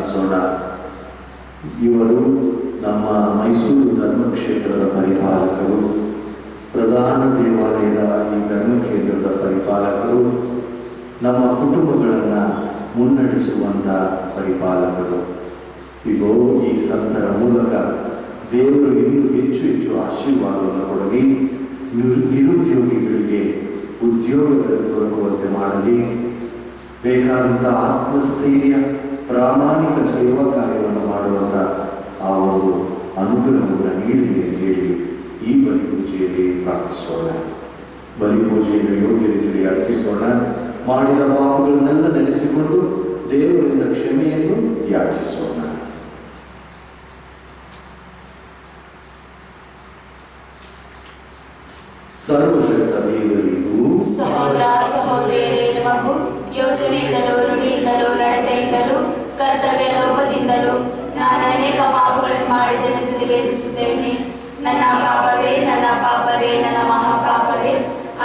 ಪ್ರಾರ್ಥಿಸೋಣ. ಇವರು ನಮ್ಮ ಮೈಸೂರು ಧರ್ಮಕ್ಷೇತ್ರದ ಪರಿಪಾಲಕರು, ಪ್ರಧಾನ ದೇವಾಲಯದ ಈ ಧರ್ಮಕೇಂದ್ರದ ಪರಿಪಾಲಕರು, ನಮ್ಮ ಕುಟುಂಬಗಳನ್ನು ಮುನ್ನಡೆಸುವಂಥ ಪರಿಪಾಲಕರು. ಇಗೋ ಈ ಸಂತರ ಮೂಲಕ ದೇವರು ಇನ್ನೂ ಹೆಚ್ಚು ಹೆಚ್ಚು ಆಶೀರ್ವಾದವನ್ನು ಕೊಡಲಿ, ನಿರುದ್ಯೋಗಿಗಳಿಗೆ ಉದ್ಯೋಗ ದೊರಕುವಂತೆ ಮಾಡಲಿ, ಬೇಕಾದಂಥ ಆತ್ಮಸ್ಥೈರ್ಯ, ಪ್ರಾಮಾಣಿಕ ಸೇವಾ ಕಾರ್ಯವನ್ನು ಮಾಡುವಂಥ ಆ ಒಂದು ಅನುಗ್ರಹವನ್ನು ನೀಡಲಿ ಅಂತ ಹೇಳಿ ಈ ಬಲಿಪೂಜೆಯಲ್ಲಿ ಪ್ರಾರ್ಥಿಸೋಣ. ಬಲಿಪೂಜೆಯನ್ನು ಯೋಗ್ಯ ರೀತಿಯಲ್ಲಿ ಅರ್ಪಿಸೋಣ. ಮಾಡಿದ ಪಾಪಗಳನ್ನೆಲ್ಲ ನೆನೆಸಿಕೊಂಡು ದೇವರಿಂದ ಕ್ಷಮೆಯನ್ನು ಯಾಚಿಸೋಣ. ಸರ್ವಶಕ್ತ ದೇವರಿಗೂ ಸಹೋದರ ಸಹೋದರಿಯರೇ, ನಿಮಗೂ ಯೋಚನೆಯಿಂದಲೂ ನುಡಿಯಿಂದಲೂ ನಡತೆಯಿಂದಲೂ ಕರ್ತವ್ಯ ಲೋಪದಿಂದಲೂ ನಾನು ಅನೇಕ ಪಾಪಗಳನ್ನು ಮಾಡಿದೆನೆಂದು ನಿವೇದಿಸುತ್ತೇನೆ. ನನ್ನ ಪಾಪವೇ, ನನ್ನ ಪಾಪವೇ, ನನ್ನ ಮಹಾಪಾಪವೇ.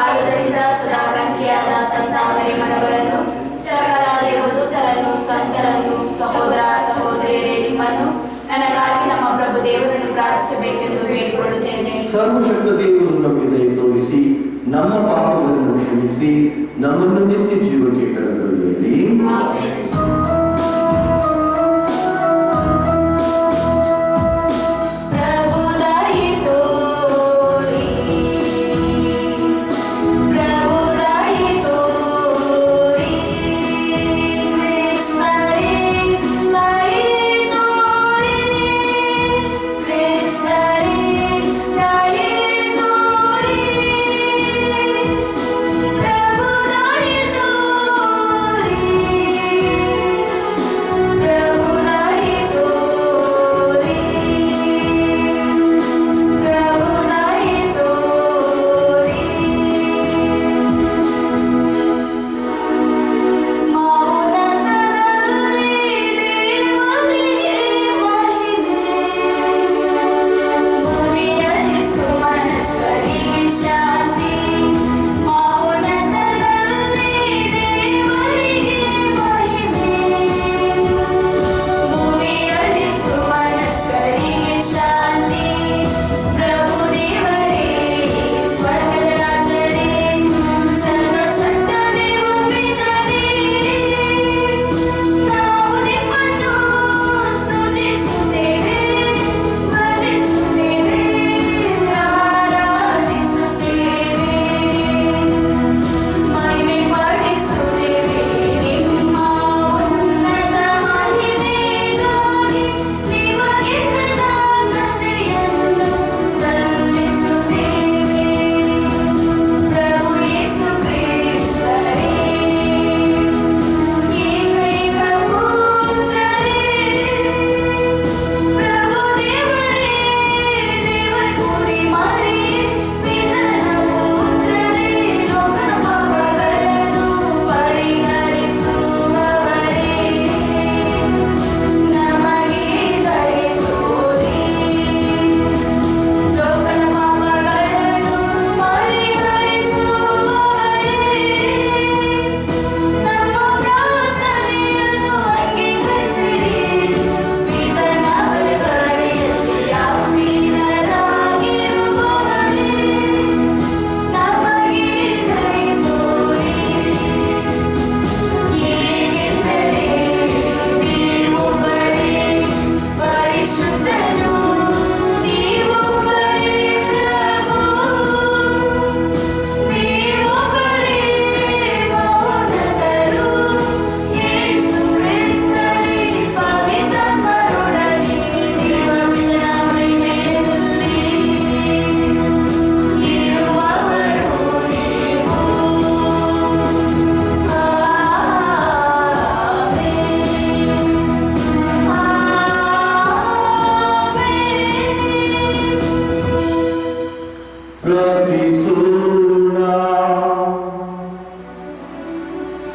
ಆದ್ದರಿಂದ ಸದಾ ಕಂಕಿಯಾದ ಸಂತ ಮರಿಯಮ್ಮನವರನ್ನು, ಸಕಲ ದೇವದೂತರನ್ನು, ಸಂತರನ್ನು, ಸಹೋದರ ಸಹೋದರಿಯರೇ, ನಿಮ್ಮನ್ನು ನನಗಾಗಿ ನಮ್ಮ ಪ್ರಭು ದೇವರನ್ನು ಪ್ರಾರ್ಥಿಸಬೇಕೆಂದು ಬೇಡಿಕೊಳ್ಳುತ್ತೇನೆ. ಸರ್ವಶಕ್ತ ದೇವರು ನಮಗೆ ದಯ ತೋರಿಸಿ ನಮ್ಮ ಪಾಪಗಳನ್ನು ಕ್ಷಮಿಸಿ ನಮ್ಮನ್ನು ನಿತ್ಯ ಜೀವಕ್ಕೆ ಕರೆದೊಯ್ಯಲಿ. ಆಮೆನ್.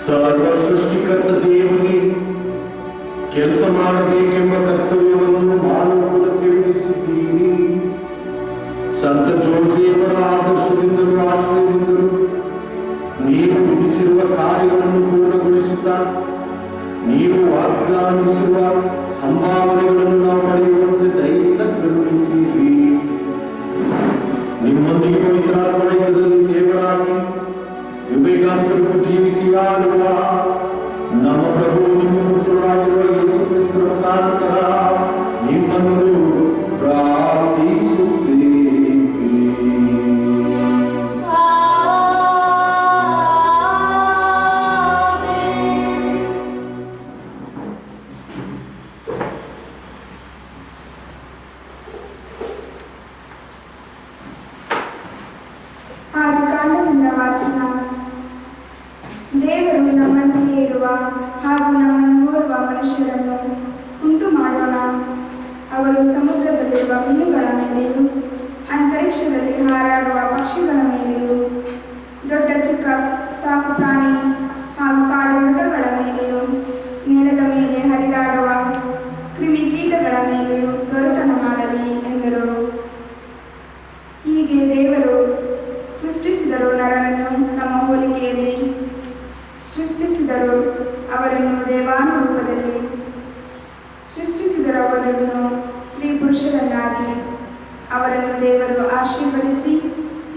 ಸರ್ವ ಸೃಷ್ಟಿಕರ್ತ ದೇವರೇ, ಕೆಲಸ ಮಾಡಬೇಕೆಂಬ ಕರ್ತವ್ಯವನ್ನು ಮಾನವ ಕುಲಕ್ಕೆ ವಿಧಿಸಿದ್ದೀರಿ. ಸಂತ ಜೋಸೇಫರ ಆದರ್ಶದಿಂದಲೂ ಆಶ್ರಯದಿಂದಲೂ ನೀವು ವಿಧಿಸಿರುವ ಕಾರ್ಯಗಳನ್ನು ಪೂರ್ಣಗೊಳಿಸುತ್ತಾ ನೀವು ವಾಗ್ದಾನಿಸುವ ಸಂಭಾವನೆಗಳನ್ನು ನಾವು ಪಡೆಯುವಂತೆ ದೈಹಿಕ ಕರುಣಿಸಿರಿ. ನಿಮ್ಮೊಂದಿಗೆ ಪವಿತ್ರಾತ್ಮೈಕ್ಯದಲ್ಲಿ ದೇವರಾಗಿ ಯುಗಯುಗಾಂತರಕ್ಕೂ ಜೀವಿಸಿ ಆಳುವ ನಮ್ಮ ಪ್ರಭು ನಿಮ್ಮ ಪುತ್ರರಾಗಿರುವ ಯೇಸು ಕ್ರಿಸ್ತರ ಮುಖಾಂತರ ನಿಮ್ಮನ್ನು ಪ್ರಾರ್ಥಿಸುತ್ತೇವೆ. ಆದಿಕಾಂಡದಿಂದ ವಾಚನ. ದೇವರು ನಮ್ಮಂತೆಯೇ ಇರುವ ಹಾಗೂ ನಮ್ಮನ್ನು ಹೋಲುವ ಮನುಷ್ಯರನ್ನು ಉಂಟು ಮಾಡೋಣ. ಅವರು ಸಮುದ್ರದಲ್ಲಿರುವ ಮೀನುಗಳ ಮೇಲೆಯೂ ಅಂತರಿಕ್ಷದಲ್ಲಿ ಹಾರಾಡುವ ಪಕ್ಷಿಗಳ ಮೇಲೆಯೂ ದೊಡ್ಡ ಚಿಕ್ಕ ಸಾಕು ಪ್ರಾಣಿ ಹಾಗೂ ಕಾಡು ಮೃಗಗಳ ಮೇಲೆಯೂ ನೆಲದ ಮೇಲೆ ಹರಿದಾಡುವ ಕ್ರಿಮಿಕೀಟಗಳ ಮೇಲೆಯೂ ದೊರೆತನ ಮಾಡಲಿ ಎಂದರು. ಹೀಗೆ ದೇವರು ಸೃಷ್ಟಿಸಿದರು, ನರರನ್ನು ತಮ್ಮ ಹೋಲಿಕೆಯಲ್ಲಿ ಸೃಷ್ಟಿಸಿದರು, ಅವರನ್ನು ದೇವಾನುರೂಪದಲ್ಲಿ ಸೃಷ್ಟಿಸಿದರು, ಅವರನ್ನು ಸ್ತ್ರೀ ಪುರುಷರನ್ನಾಗಿ. ಅವರನ್ನು ದೇವರು ಆಶೀರ್ವದಿಸಿ,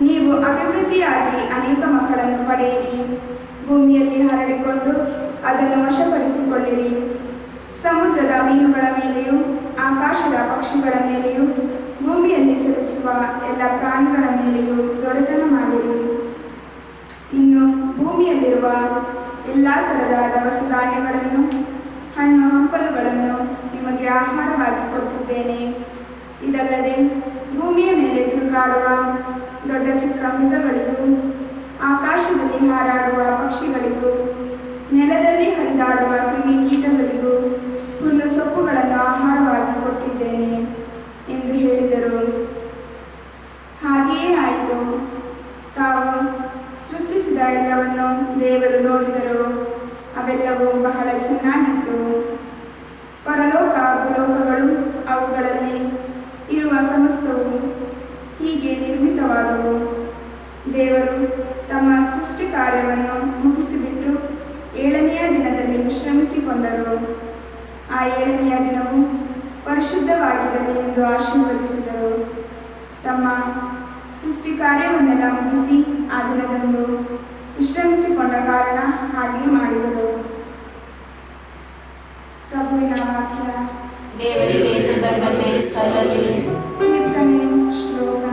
ನೀವು ಅಭಿವೃದ್ಧಿಯಾಗಿ ಅನೇಕ ಮಕ್ಕಳನ್ನು ಪಡೆಯಿರಿ, ಭೂಮಿಯಲ್ಲಿ ಹರಡಿಕೊಂಡು ಅದನ್ನು ವಶಪಡಿಸಿಕೊಳ್ಳಿರಿ, ಸಮುದ್ರದ ಮೀನುಗಳ ಮೇಲೆಯೂ ಆಕಾಶದ ಪಕ್ಷಿಗಳ ಮೇಲೆಯೂ ಭೂಮಿಯಲ್ಲಿ ಚಲಿಸುವ ಎಲ್ಲ ಪ್ರಾಣಿಗಳ ಮೇಲೆಯೂ ದೊರೆತನ ಮಾಡಿರಿ. ಇನ್ನು ಭೂಮಿಯಲ್ಲಿರುವ ಎಲ್ಲ ಥರದ ದವಸ ಧಾನ್ಯಗಳನ್ನು, ಹಣ್ಣು ಹಂಪಲುಗಳನ್ನು ನಿಮಗೆ ಆಹಾರವಾಗಿ ಕೊಟ್ಟಿದ್ದೇನೆ. ಇದಲ್ಲದೆ ಭೂಮಿಯ ಮೇಲೆ ತಿರುಗಾಡುವ ದೊಡ್ಡ ಚಿಕ್ಕ ಮೃಗಗಳಿಗೂ, ಆಕಾಶದಲ್ಲಿ ಹಾರಾಡುವ ಪಕ್ಷಿಗಳಿಗೂ, ನೆಲದಲ್ಲಿ ಹರಿದಾಡುವ ಕ್ರಿಮಿಕೀಟಗಳಿಗೂ ಹುಲ್ಲು ಸೊಪ್ಪುಗಳನ್ನು ಆಹಾರವಾಗಿ ಕೊಟ್ಟಿದ್ದೇನೆ ಎಂದು ಹೇಳಿದರು. ಹಾಗೆಯೇ ಆಯಿತು. ತಾವು ಸೃಷ್ಟಿಸಿದ ಎಲ್ಲವನ್ನು ದೇವರು ನೋಡಿದರು, ಅವೆಲ್ಲವೂ ಬಹಳ ಚೆನ್ನಾಗಿತ್ತು. ಪರಲೋಕ ಭೂಲೋಕಗಳು ಅವುಗಳಲ್ಲಿ ಇರುವ ಸಮಸ್ತವು ಹೀಗೆ ನಿರ್ಮಿತವಾದವು. ದೇವರು ತಮ್ಮ ಸೃಷ್ಟಿ ಕಾರ್ಯವನ್ನು ಮುಗಿಸಿಬಿಟ್ಟು 7ನೆಯ ದಿನದಲ್ಲಿ ವಿಶ್ರಮಿಸಿಕೊಂಡರು. ಆ 7ನೆಯ ದಿನವು ಪರಿಶುದ್ಧವಾಗಿರಲಿ ಎಂದು ಆಶೀರ್ವದಿಸಿದರು. ತಮ್ಮ ಸೃಷ್ಟಿ ಕಾರ್ಯವನ್ನೆಲ್ಲ ಮುಗಿಸಿ ಆ ದಿನದಂದು ವಿಶ್ರಮಿಸಿಕೊಂಡ ಕಾರಣ ಹಾಗೆ ಮಾಡಿದರು. ಪ್ರಭುವಿನ ವಾಕ್ಯ. ದೇವರಿಗೆ ಕೃತಜ್ಞತೆ ಸಲ್ಲಲಿ. ಕೀರ್ತನೆ ಶ್ಲೋಕ.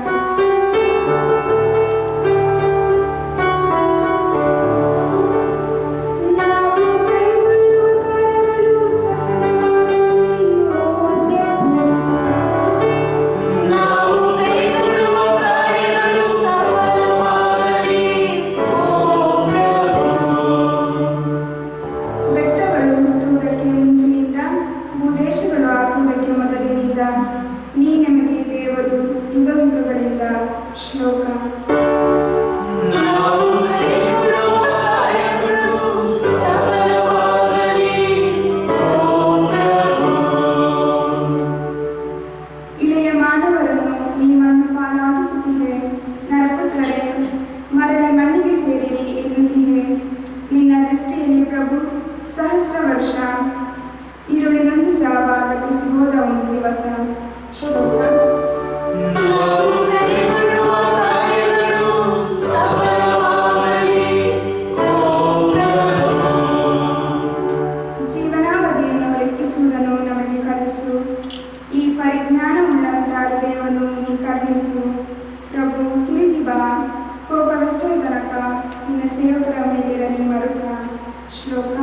ನೀ ನಮಗೆ ದೇವರು ಯುಗ ಯುಗಗಳಿಂದ. ಶ್ಲೋಕ. ಇಳೆಯ ಮಾನವರನ್ನು ನೀ ಮಣ್ಣು ಪಾಲಾಗಿಸುತ್ತಿವೆ, ನರಪುತ್ರರೇ ಮರಳಿ ಮಣ್ಣಿಗೆ ಸೇರಿರಿ ಎನ್ನುತ್ತಿವೆ. ನಿನ್ನ ದೃಷ್ಟಿಯಲ್ಲಿ ಪ್ರಭು ಸಹಸ್ರ ವರ್ಷ, ಈರುಳಿನೊಂದು ಜಾವ ಗತಿಸಿ ಹೋದ ಒಂದು ದಿವಸ. ಶ್ಲೋಕ. ಜೀವನಾವಧಿಯನ್ನು ಲೆಕ್ಕಿಸುವುದನ್ನು ನಮಗೆ ಕಲಿಸು. ಈ ಪರಿಜ್ಞಾನವುಳ್ಳಂತ ಹೃದಯವನ್ನು ನೀ ಕರುಣಿಸು. ಪ್ರಭು, ತಿರುಗಿ ಬಾ. ಕೋಪವೆಷ್ಟರ ತನಕ ನಿನ್ನ ಸೇವಕರ ಮೇಲಿರಲಿ ಮರುಕ. ಶ್ಲೋಕ.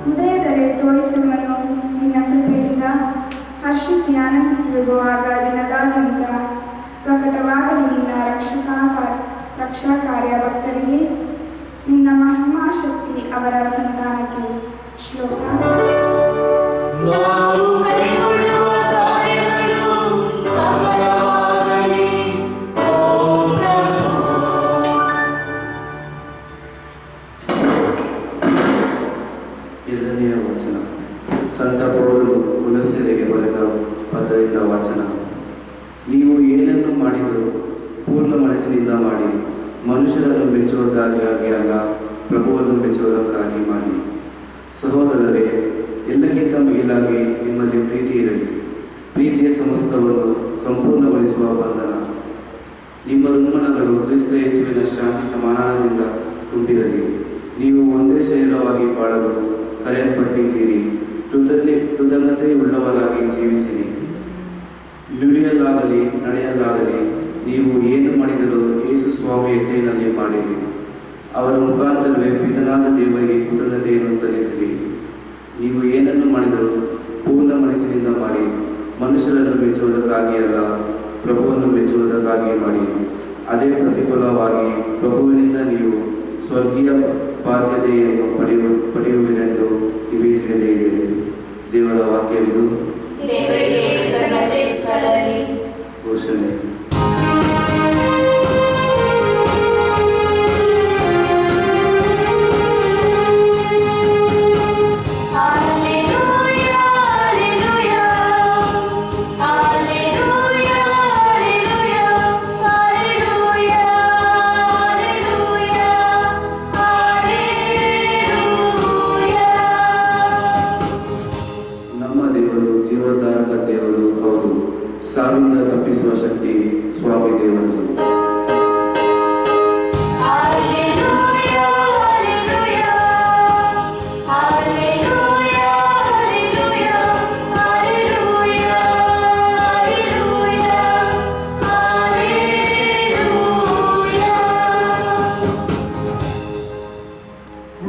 ಹೃದಯದಲ್ಲಿ ತೋರಿಸುವನು ನಿನ್ನ ಕೃಪೆಯಿಂದ ಹರ್ಷಿಸಿ ಆನಂದಿಸುವೆವು. ಆಗ ದಿನದಾದ್ಯಂತ ಪ್ರಕಟವಾಗಲಿ ನಿನ್ನ ರಕ್ಷಾ ಕಾರ್ಯ ಭಕ್ತರಿಗೆ, ನಿನ್ನ ಮಹಿಮಾಶಕ್ತಿ ಅವರ ಸಂತಾನಕ್ಕೆ. ಶ್ಲೋಕ. ಎರಡನೆಯ ವಚನ. ಸಂತ ಪೌಲನು ಕೊಲೊಸ್ಸೆರಿಗೆ ಬರೆದ ಪತ್ರದಿಂದ ವಚನ. ನೀವು ಮಾಡಿದರೂ ಪೂರ್ಣ ಮನಸ್ಸಿನಿಂದ ಮಾಡಿ, ಮನುಷ್ಯರನ್ನು ಮೆಚ್ಚುವುದಕ್ಕಾಗಿ ಅಲ್ಲ, ಪ್ರಭುವನ್ನು ಮೆಚ್ಚುವುದಕ್ಕಾಗಿ ಮಾಡಿ. ಸಹೋದರರೇ, ಎಲ್ಲಕ್ಕಿಂತ ಮಿಗಿಲಾಗಿ ನಿಮ್ಮಲ್ಲಿ ಪ್ರೀತಿ ಇರಲಿ. ಪ್ರೀತಿಯ ಸಮಸ್ತವನ್ನು ಸಂಪೂರ್ಣಗೊಳಿಸುವ ಬಂಧನ. ನಿಮ್ಮ ಋಣ್ಮನಗಳು ಕ್ರಿಸ್ತ ಯೇಸುವಿನ ಶಾಂತಿ ಸಮಾಧಾನದಿಂದ ತುಂಬಿರಲಿ. ನೀವು ಒಂದೇ ಶರೀರವಾಗಿ ಬಾಳಲು ಕರೆಯಲ್ಪಟ್ಟಿದ್ದೀರಿ. ಕೃತಜ್ಞತೆಯುಳ್ಳವರಾಗಿ ಜೀವಿಸಿರಿ. ನುಡಿಯಲ್ಲಾಗಲಿ ನಡೆಯಲ್ಲಾಗಲಿ ನೀವು ಏನು ಮಾಡಿದರೂ ಯೇಸು ಸ್ವಾಮಿ ಹೆಸರಿನಲ್ಲಿ ಮಾಡಿರಿ. ಅವರ ಮುಖಾಂತರವೇ ಪಿತನಾದ ದೇವರಿಗೆ ಕೃತಜ್ಞತೆಯನ್ನು ಸಲ್ಲಿಸಿರಿ. ನೀವು ಏನನ್ನು ಮಾಡಿದರೂ ಪೂರ್ಣ ಮನಸ್ಸಿನಿಂದ ಮಾಡಿ, ಮನುಷ್ಯರನ್ನು ಮೆಚ್ಚುವುದಕ್ಕಾಗಿ ಅಲ್ಲ, ಪ್ರಭುವನ್ನು ಮೆಚ್ಚುವುದಕ್ಕಾಗಿ ಮಾಡಿ. ಅದೇ ಪ್ರತಿಫಲವಾಗಿ ಪ್ರಭುವಿನಿಂದ ನೀವು ಸ್ವರ್ಗೀಯ ಬಾಧ್ಯತೆಯನ್ನು ಪಡೆಯುವಿರೆಂದು ನಿಮಗೆ ತಿಳಿದೇ ಇದೆ. ದೇವರ ವಾಕ್ಯವಿದು. ದೇವರಿಗೆ ಕೃತಜ್ಞತೆ ಸಲ್ಲಲಿ. ಘೋಷಣೆ. ಸಾವಿಂದ ತಪ್ಪಿಸುವ ಶಕ್ತಿ ಸ್ವಾಮಿ ದೇವರು.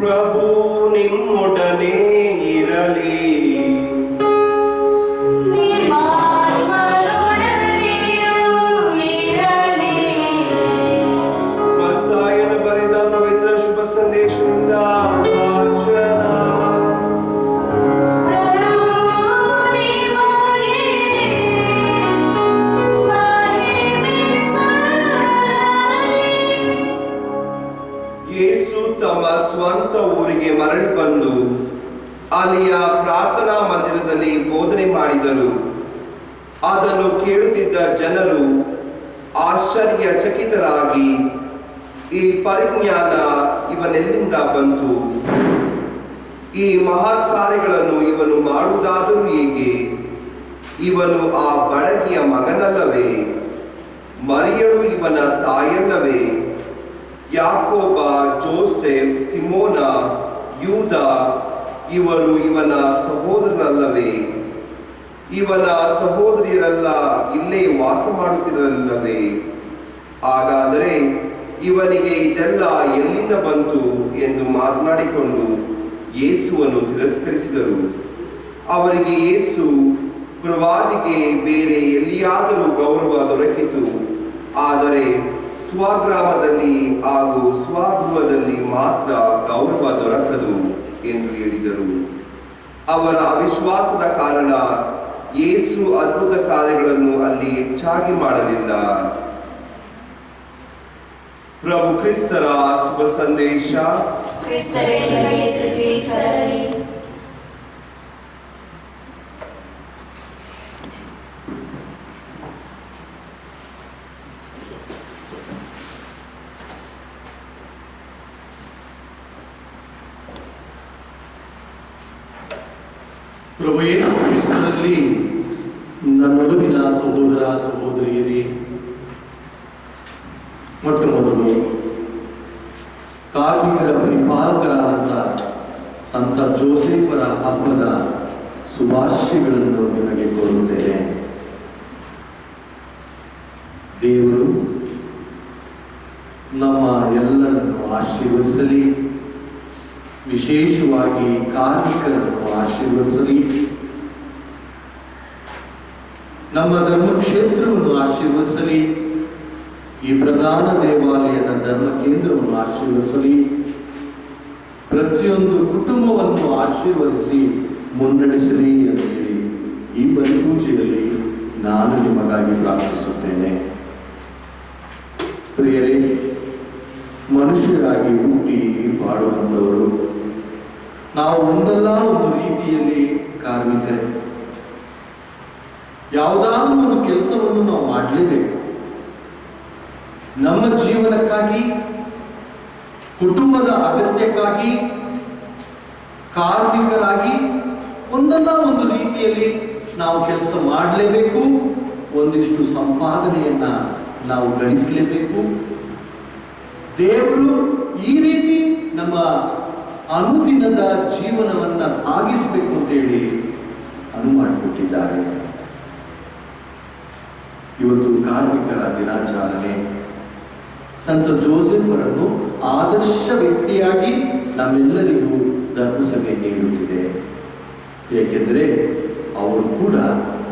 ಪ್ರಭು ನಿಮ್ಮೊಡನೆ ಇರಲಿ. ತಮ್ಮ ಸ್ವಂತ ಊರಿಗೆ ಮರಳಿ ಬಂದು ಅಲ್ಲಿಯ ಪ್ರಾರ್ಥನಾ ಮಂದಿರದಲ್ಲಿ ಬೋಧನೆ ಮಾಡಿದರು. ಅದನ್ನು ಕೇಳುತ್ತಿದ್ದ ಜನರು ಆಶ್ಚರ್ಯಚಕಿತರಾಗಿ, ಈ ಪರಿಜ್ಞಾನ ಇವನೆಲ್ಲಿಂದ ಬಂತು? ಈ ಮಹತ್ ಕಾರ್ಯಗಳನ್ನು ಇವನು ಮಾಡುವುದಾದರೂ ಹೇಗೆ? ಇವನು ಆ ಬಡಗಿಯ ಮಗನಲ್ಲವೇ? ಮರಿಯಳು ಇವನ ತಾಯಲ್ಲವೇ? ಯಾಕೋಬ, ಜೋಸೆಫ್, ಸಿಮೋನ, ಯೂದ ಇವರು ಇವನ ಸಹೋದರರಲ್ಲವೇ? ಇವನ ಸಹೋದರಿಯರೆಲ್ಲ ಇಲ್ಲೇ ವಾಸ ಮಾಡುತ್ತಿರಲಿಲ್ಲವೇ? ಹಾಗಾದರೆ ಇವನಿಗೆ ಇದೆಲ್ಲ ಎಲ್ಲಿಂದ ಬಂತು ಎಂದು ಮಾತನಾಡಿಕೊಂಡು ಯೇಸುವನ್ನು ತಿರಸ್ಕರಿಸಿದರು. ಅವರಿಗೆ ಯೇಸು, ಪ್ರವಾದಿಗೆ ಬೇರೆ ಎಲ್ಲಿಯಾದರೂ ಗೌರವ ದೊರಕಿತು, ಆದರೆ ಸ್ವಗ್ರಾಮದಲ್ಲಿ ಹಾಗೂ ಸ್ವಗೃಹದಲ್ಲಿ ಮಾತ್ರ ಗೌರವ ದೊರಕದು ಎಂದು ಹೇಳಿದರು. ಅವರ ಅವಿಶ್ವಾಸದ ಕಾರಣ ಯೇಸು ಅದ್ಭುತ ಕಾರ್ಯಗಳನ್ನು ಅಲ್ಲಿ ಹೆಚ್ಚಾಗಿ ಮಾಡಲಿಲ್ಲ. ಪ್ರಭು ಕ್ರಿಸ್ತರ ಶುಭ ಸಂದೇಶ. ಕ್ರಿಸ್ತರೇ ನಿಮಗೆ ಸ್ತುತಿ ಸಲ್ಲಲಿ. ಪ್ರಭು ಯೇಸು ಕ್ರಿಸ್ತನಲ್ಲಿ ನನ್ನೊಲವಿನ ಸಹೋದರ ಸಹೋದರಿಯರೇ, ಮೊಟ್ಟ ಮೊದಲು ಕಾರ್ಮಿಕರ ಪರಿಪಾಲಕರಾದಂಥ ಸಂತ ಜೋಸೆಫರ ಹಬ್ಬದ ಶುಭಾಶಯಗಳನ್ನು ನಿಮಗೆ ಕೋರುತ್ತೇನೆ. ದೇವರು ನಮ್ಮ ಎಲ್ಲರನ್ನು ಆಶೀರ್ವದಿಸಲಿ, ವಿಶೇಷವಾಗಿ ಕಾರ್ಮಿಕರನ್ನು ಆಶೀರ್ವದಿಸಲಿ, ನಮ್ಮ ಧರ್ಮಕ್ಷೇತ್ರವನ್ನು ಆಶೀರ್ವದಿಸಲಿ, ಈ ಪ್ರಧಾನ ದೇವಾಲಯದ ಧರ್ಮ ಕೇಂದ್ರವನ್ನು ಆಶೀರ್ವದಿಸಲಿ, ಪ್ರತಿಯೊಂದು ಕುಟುಂಬವನ್ನು ಆಶೀರ್ವದಿಸಿ ಮುನ್ನಡೆಸಲಿ ಎಂದು ಹೇಳಿ ಈ ಬಲಿಪೂಜೆಯಲ್ಲಿ ನಾನು ನಿಮಗಾಗಿ ಪ್ರಾರ್ಥಿಸುತ್ತೇನೆ. ಪ್ರಿಯರೇ, ಮನುಷ್ಯರಾಗಿ ಹುಟ್ಟಿ ಬಾಳುವಂಥವರು ನಾವು ಒಂದಲ್ಲ ಒಂದು ರೀತಿಯಲ್ಲಿ ಕಾರ್ಮಿಕರೇ. ಯಾವುದಾದ್ರೂ ಒಂದು ಕೆಲಸವನ್ನು ನಾವು ಮಾಡಲೇಬೇಕು. ನಮ್ಮ ಜೀವನಕ್ಕಾಗಿ, ಕುಟುಂಬದ ಅಗತ್ಯಕ್ಕಾಗಿ, ಕಾರ್ಮಿಕರಾಗಿ ಒಂದಲ್ಲ ಒಂದು ರೀತಿಯಲ್ಲಿ ನಾವು ಕೆಲಸ ಮಾಡಲೇಬೇಕು. ಒಂದಿಷ್ಟು ಸಂಪಾದನೆಯನ್ನ ನಾವು ಗಳಿಸಲೇಬೇಕು. ದೇವರು ಈ ರೀತಿ ನಮ್ಮ ಅನುದಿನದ ಜೀವನವನ್ನ ಸಾಗಿಸಬೇಕು ಅಂತೇಳಿ ಮಾಡಿಕೊಟ್ಟಿದ್ದಾರೆ. ಇವತ್ತು ಕಾರ್ಮಿಕರ ದಿನಾಚರಣೆ. ಸಂತ ಜೋಸೆಫರನ್ನು ಆದರ್ಶ ವ್ಯಕ್ತಿಯಾಗಿ ನಮ್ಮೆಲ್ಲರಿಗೂ ಧರ್ಮಸಭೆ ನೀಡುತ್ತಿದೆ. ಏಕೆಂದರೆ ಅವರು ಕೂಡ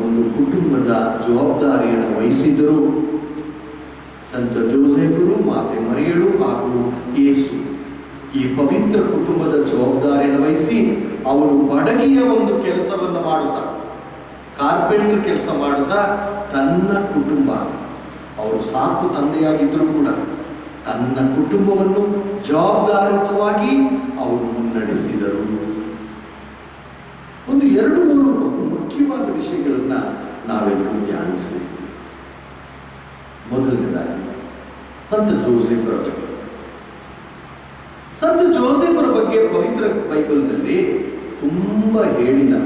ಒಂದು ಕುಟುಂಬದ ಜವಾಬ್ದಾರಿಯನ್ನು ವಹಿಸಿದ್ದರು. ಸಂತ ಜೋಸೆಫರು, ಮಾತೆ ಮರಿಯಳು ಹಾಗೂ ಯೇಸು ಈ ಪವಿತ್ರ ಕುಟುಂಬದ ಜವಾಬ್ದಾರಿಯನ್ನು ವಹಿಸಿ ಅವರು ಬಡಗಿಯ ಒಂದು ಕೆಲಸವನ್ನು ಮಾಡುತ್ತಾ, ಕಾರ್ಪೆಂಟರ್ ಕೆಲಸ ಮಾಡುತ್ತಾ ತನ್ನ ಕುಟುಂಬ, ಅವರು ಸಾಕು ತಂದೆಯಾಗಿದ್ದರೂ ಕೂಡ ತನ್ನ ಕುಟುಂಬವನ್ನು ಜವಾಬ್ದಾರಿಯುತವಾಗಿ ಅವರು ಮುನ್ನಡೆಸಿದರು. ಒಂದು 2-3 ಮುಖ್ಯವಾದ ವಿಷಯಗಳನ್ನ ನಾವೆಲ್ಲರೂ ಧ್ಯಾನಿಸಬೇಕು. ಮೊದಲನೇದಾಗಿ ಸಂತ ಜೋಸೆಫರ ಬಗ್ಗೆ. ಸಂತ ಜೋಸೆಫರ ಬಗ್ಗೆ ಪವಿತ್ರ ಬೈಬಲ್ನಲ್ಲಿ ತುಂಬಾ ಹೇಳಿಲ್ಲ.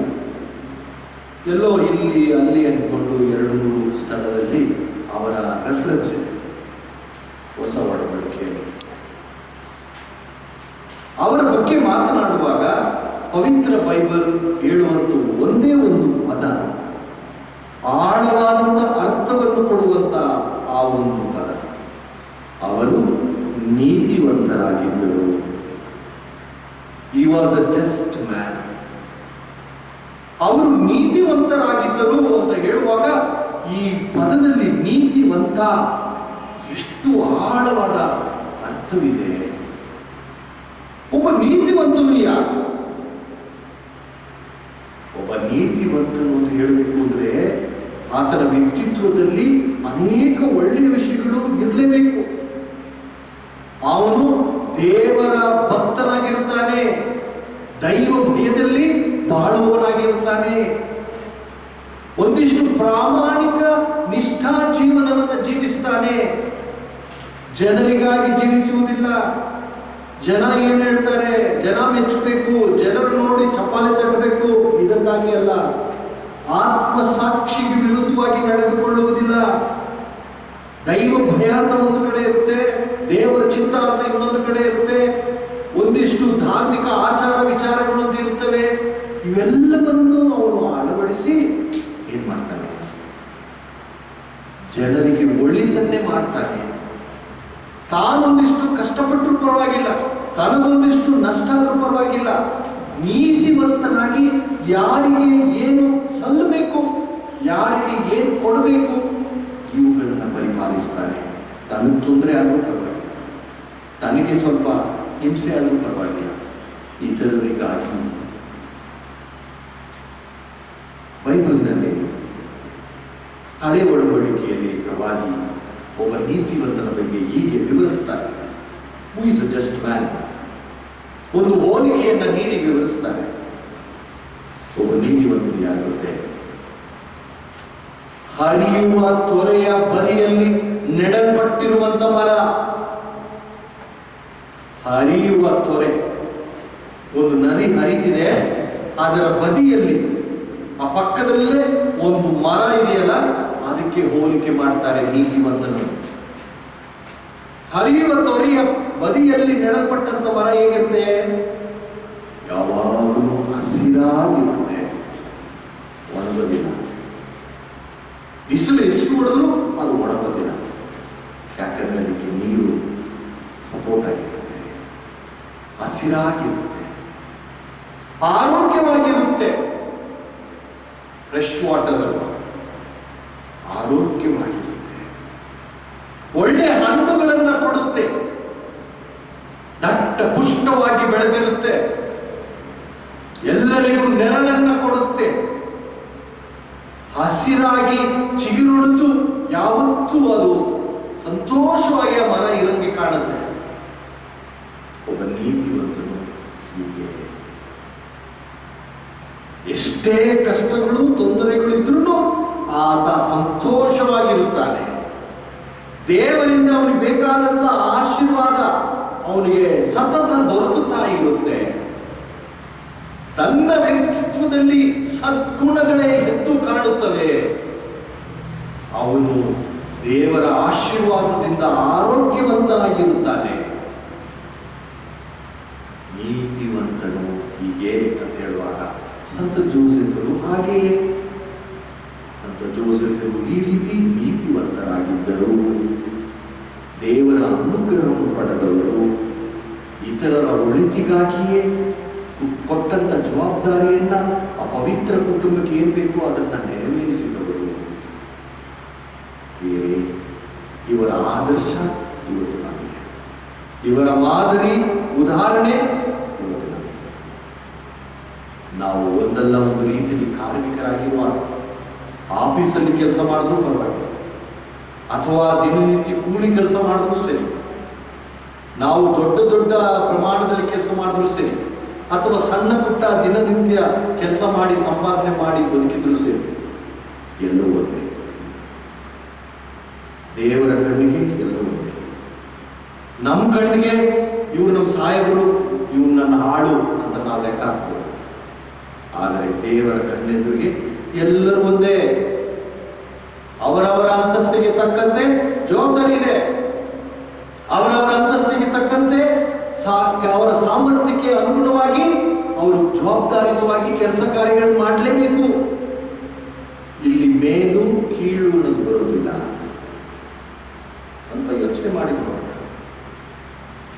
ಎಲ್ಲೋ ಇಲ್ಲಿ ಅಲ್ಲಿ ಅನ್ಕೊಂಡು 2-3 ಸ್ಥಳದಲ್ಲಿ ಅವರ ರೆಫರೆನ್ಸ್ ಇದೆ ಹೊಸ ಒಡಂಬಡಿಕೆಯಲ್ಲಿ. ಅವರ ಬಗ್ಗೆ ಮಾತನಾಡುವಾಗ ಪವಿತ್ರ ಬೈಬಲ್ ಹೇಳುವಂತ ಒಂದೇ ಒಂದು ಪದ, ಆಳವಾದಂತ ಅರ್ಥವನ್ನು ಕೊಡುವಂತ ಆ ಒಂದು ಪದ, ಅವರು ನೀತಿವಂತರಾಗಿದ್ದರು. He was a just man. ಅವರು ನೀತಿವಂತರಾಗಿದ್ದರು ಅಂತ ಹೇಳುವಾಗ ಈ ಪದದಲ್ಲಿ ನೀತಿವಂತ ಎಷ್ಟು ಆಳವಾದ ಅರ್ಥವಿದೆ. ಒಬ್ಬ ನೀತಿವಂತನು ಯಾರು? ಒಬ್ಬ ನೀತಿವಂತನು ಅಂತ ಹೇಳಬೇಕು ಅಂದ್ರೆ ಆತನ ವ್ಯಕ್ತಿತ್ವದಲ್ಲಿ ಅನೇಕ ಒಳ್ಳೆಯ ವಿಷಯಗಳು ಇರಲೇಬೇಕು. ಅವನು ದೇವರ ಭಕ್ತನಾಗಿರುತ್ತಾನೆ, ದೈವ ಭಯದಲ್ಲಿ ಬಾಳುವವನಾಗಿರುತ್ತಾನೆ, ಒಂದಿಷ್ಟು ಪ್ರಾಮಾಣಿಕ ನಿಷ್ಠಾ ಜೀವನವನ್ನು ಜೀವಿಸ್ತಾನೆ, ಜನರಿಗಾಗಿ ಜೀವಿಸುವುದಿಲ್ಲ. ಜನ ಏನ್ ಹೇಳ್ತಾರೆ, ಜನ ಮೆಚ್ಚಬೇಕು, ಜನರು ನೋಡಿ ಚಪ್ಪಾಳೆ ತಟ್ಟಬೇಕು, ಇದಕ್ಕಾಗಿ ಅಲ್ಲ. ಆತ್ಮಸಾಕ್ಷಿಗೆ ವಿರುದ್ಧವಾಗಿ ನಡೆದುಕೊಳ್ಳುವುದಿಲ್ಲ. ದೈವ ಭಯ ಅಂತ ಒಂದು ಕಡೆ ಇರುತ್ತೆ, ದೇವರ ಚಿತ್ತ ಅಂತ ಇನ್ನೊಂದು ಕಡೆ ಇರುತ್ತೆ, ಒಂದಿಷ್ಟು ಧಾರ್ಮಿಕ ಆಚಾರ ವಿಚಾರಗಳು ಅಂತ ಇರ್ತವೆ. ಇವೆಲ್ಲವನ್ನು ಅವನು ಅಳವಡಿಸಿ ಏನ್ ಮಾಡ್ತಾನೆ, ಜನರಿಗೆ ಒಳಿತನ್ನೇ ಮಾಡ್ತಾನೆ. ತಾನೊಂದಿಷ್ಟು ಕಷ್ಟಪಟ್ಟರೂ ಪರವಾಗಿಲ್ಲ, ತನಗೊಂದಿಷ್ಟು ನಷ್ಟ ಆದ್ರೂ ಪರವಾಗಿಲ್ಲ, ನೀತಿವಂತನಾಗಿ ಯಾರಿಗೆ ಏನು ಸಲ್ಲಬೇಕು, ಯಾರಿಗೆ ಏನು ಕೊಡಬೇಕು ಇವುಗಳನ್ನ ಪರಿಪಾಲಿಸ್ತಾನೆ. ತನಗೆ ತೊಂದರೆ ಆದರೂ ಪರವಾಗಿಲ್ಲ, ತನಗೆ ಸ್ವಲ್ಪ ಹಿಂಸೆ ಆದರೂ ಪರವಾಗಿಲ್ಲ, ಇತರರಿಗಾಗಿ. ಬೈಬಲ್ನಲ್ಲಿ ಹಳೆ ಒಡಂಬಡಿಕೆಯಲ್ಲಿ ಪ್ರವಾದಿ ಒಬ್ಬ ನೀತಿವಂತನ ಬಗ್ಗೆ ಹೀಗೆ ವಿವರಿಸ್ತಾರೆ. Who is a just man. ಒಂದು ಹೋಲಿಕೆಯನ್ನ ನೀಡಿ ವಿವರಿಸ್ತಾರೆ. ಒಬ್ಬ ನೀತಿವಂತನು ಯಾಗುತ್ತೆ? ಹರಿಯುವ ತೊರೆಯ ಬದಿಯಲ್ಲಿ ನೆಡಲ್ಪಟ್ಟಿರುವಂತ ಮರ. ಹರಿಯುವ ತೊರೆ, ಒಂದು ನದಿ ಹರಿತಿದೆ, ಅದರ ಬದಿಯಲ್ಲಿ ಆ ಪಕ್ಕದಲ್ಲೇ ಒಂದು ಮರ ಇದೆಯಲ್ಲ, ಅದಕ್ಕೆ ಹೋಲಿಕೆ ಮಾಡ್ತಾರೆ ನೀತಿವಂತನು. ಹರಿಯುವ ತೊರೆಯ ಬದಿಯಲ್ಲಿ ನೆಡಲ್ಪಟ್ಟಂತ ಮರ ಹೇಗಿರುತ್ತೆ? ಯಾವಾಗಲೂ ಹಸಿರಾಗಿರುತ್ತೆ, ಒಣಗೋದಿಲ್ಲ. ಬಿಸಿಲು ಎಷ್ಟು ಹೊಡೆದ್ರು ಅದು ಒಣಗೋದಿಲ್ಲ. ಯಾಕಂದ್ರೆ ಅದಕ್ಕೆ ನೀರು ಸಪೋರ್ಟ್ ಆಗಿರುತ್ತೆ, ಹಸಿರಾಗಿರುತ್ತೆ, ಆರೋಗ್ಯವಾಗಿರುತ್ತೆ. ಫ್ರೆಶ್ ವಾಟರ್ ಅಲ್ವಾ, ಆರೋಗ್ಯವಾಗಿರುತ್ತೆ, ಒಳ್ಳೆ ಹಣ್ಣುಗಳನ್ನ ಕೊಡುತ್ತೆ, ದಟ್ಟ ಪುಷ್ಟವಾಗಿ ಬೆಳೆದಿರುತ್ತೆ, ಎಲ್ಲರಿಗೂ ನೆರಳನ್ನ ಕೊಡುತ್ತೆ, ಹಸಿರಾಗಿ ಚಿಗುರೊಡೆದು ಯಾವತ್ತೂ ಅದು ಸಂತೋಷವಾಗಿ ಆ ಮರ ಇರಂಗೆ ಕಾಣುತ್ತೆ. ಒಬ್ಬ ನೀತಿವಂತನು ಹೀಗೆ ಎಷ್ಟೇ ಕಷ್ಟಗಳು ತೊಂದರೆಗಳು ಇದ್ರೂ ಆತ ಸಂತೋಷವಾಗಿರುತ್ತಾನೆ. ದೇವರಿಂದ ಅವನಿಗೆ ಬೇಕಾದಂತ ಆಶೀರ್ವಾದ ಅವನಿಗೆ ಸತತ ದೊರಕುತ್ತಾ ಇರುತ್ತೆ. ತನ್ನ ವ್ಯಕ್ತಿತ್ವದಲ್ಲಿ ಸದ್ಗುಣಗಳೇ ಎದ್ದು ಕಾಣುತ್ತವೆ. ಅವನು ದೇವರ ಆಶೀರ್ವಾದದಿಂದ ಆರೋಗ್ಯವಂತನಾಗಿರುತ್ತಾನೆ. ನೀತಿವಂತನು ಹೀಗೆ ಅಂತ ಹೇಳುವಾಗ ಸಂತ ಜೋಸೆಫರು ಹಾಗೆಯೇ, ಸಂತ ಜೋಸೆಫರು ಈ ರೀತಿ ನೀತಿವಂತರಾಗಿದ್ದರು. ದೇವರ ಅನುಗ್ರಹವನ್ನು ಪಡೆದವರು, ಇತರರ ಒಳಿತಿಗಾಗಿಯೇ ಕೊಟ್ಟಂತ ಜವಾಬ್ದಾರಿಯನ್ನ ಆ ಪವಿತ್ರ ಕುಟುಂಬಕ್ಕೆ ಏನ್ ಬೇಕು ಅದನ್ನ ನೆರವೇರಿಸಿದವರು. ಇವರ ಆದರ್ಶ ಇವತ್ತು ನಮಗೆ, ಇವರ ಮಾದರಿ ಉದಾಹರಣೆ ಇವತ್ತು ನಮಗೆ. ನಾವು ಒಂದಲ್ಲ ಒಂದು ರೀತಿಯಲ್ಲಿ ಕಾರ್ಮಿಕರಾಗಿರುವಾಗ ಆಫೀಸಲ್ಲಿ ಕೆಲಸ ಮಾಡಿದ್ರೂ ಪರವಾಗಿಲ್ಲ, ಅಥವಾ ದಿನನಿತ್ಯ ಕೂಲಿ ಕೆಲಸ ಮಾಡಿದ್ರೂ ಸರಿ, ನಾವು ದೊಡ್ಡ ದೊಡ್ಡ ಪ್ರಮಾಣದಲ್ಲಿ ಕೆಲಸ ಮಾಡಿದ್ರೂ ಸರಿ, ಅಥವಾ ಸಣ್ಣ ಪುಟ್ಟ ದಿನನಿತ್ಯ ಕೆಲಸ ಮಾಡಿ ಸಂಪಾದನೆ ಮಾಡಿ ಬದುಕಿದ್ರು ಸರಿ, ಎಲ್ಲವೂ ಒಂದೇ. ದೇವರ ಕಣ್ಣಿಗೆ ಎಲ್ಲವೂ ಒಂದೇ. ನಮ್ಮ ಕಣ್ಣಿಗೆ ಇವ್ರು ನಮ್ಮ ಸಾಹೇಬರು, ಇವ್ರು ನನ್ನ ಹಾಳು ಅಂತ ನಾವು ಲೆಕ್ಕ ಹಾಕ್ಬೋದು. ಆದರೆ ದೇವರ ಕಣ್ಣೆದುರಿಗೆ ಎಲ್ಲರೂ ಒಂದೇ. ಅವರವರ ಅಂತಸ್ತಿಗೆ ತಕ್ಕಂತೆ ಜವಾಬ್ದಾರಿ ಇದೆ. ಅವರವರ ಅಂತಸ್ತಿಗೆ ತಕ್ಕಂತೆ ಅವರ ಸಾಮರ್ಥ್ಯಕ್ಕೆ ಅನುಗುಣವಾಗಿ ಅವರು ಜವಾಬ್ದಾರಿಯುತವಾಗಿ ಕೆಲಸ ಕಾರ್ಯಗಳನ್ನು ಮಾಡಲೇಬೇಕು. ಇಲ್ಲಿ ಮೇಲು ಕೀಳು ಅನ್ನೋದು ಬರೋದಿಲ್ಲ. ಸ್ವಲ್ಪ ಯೋಚನೆ ಮಾಡಿ ನೋಡೋಣ.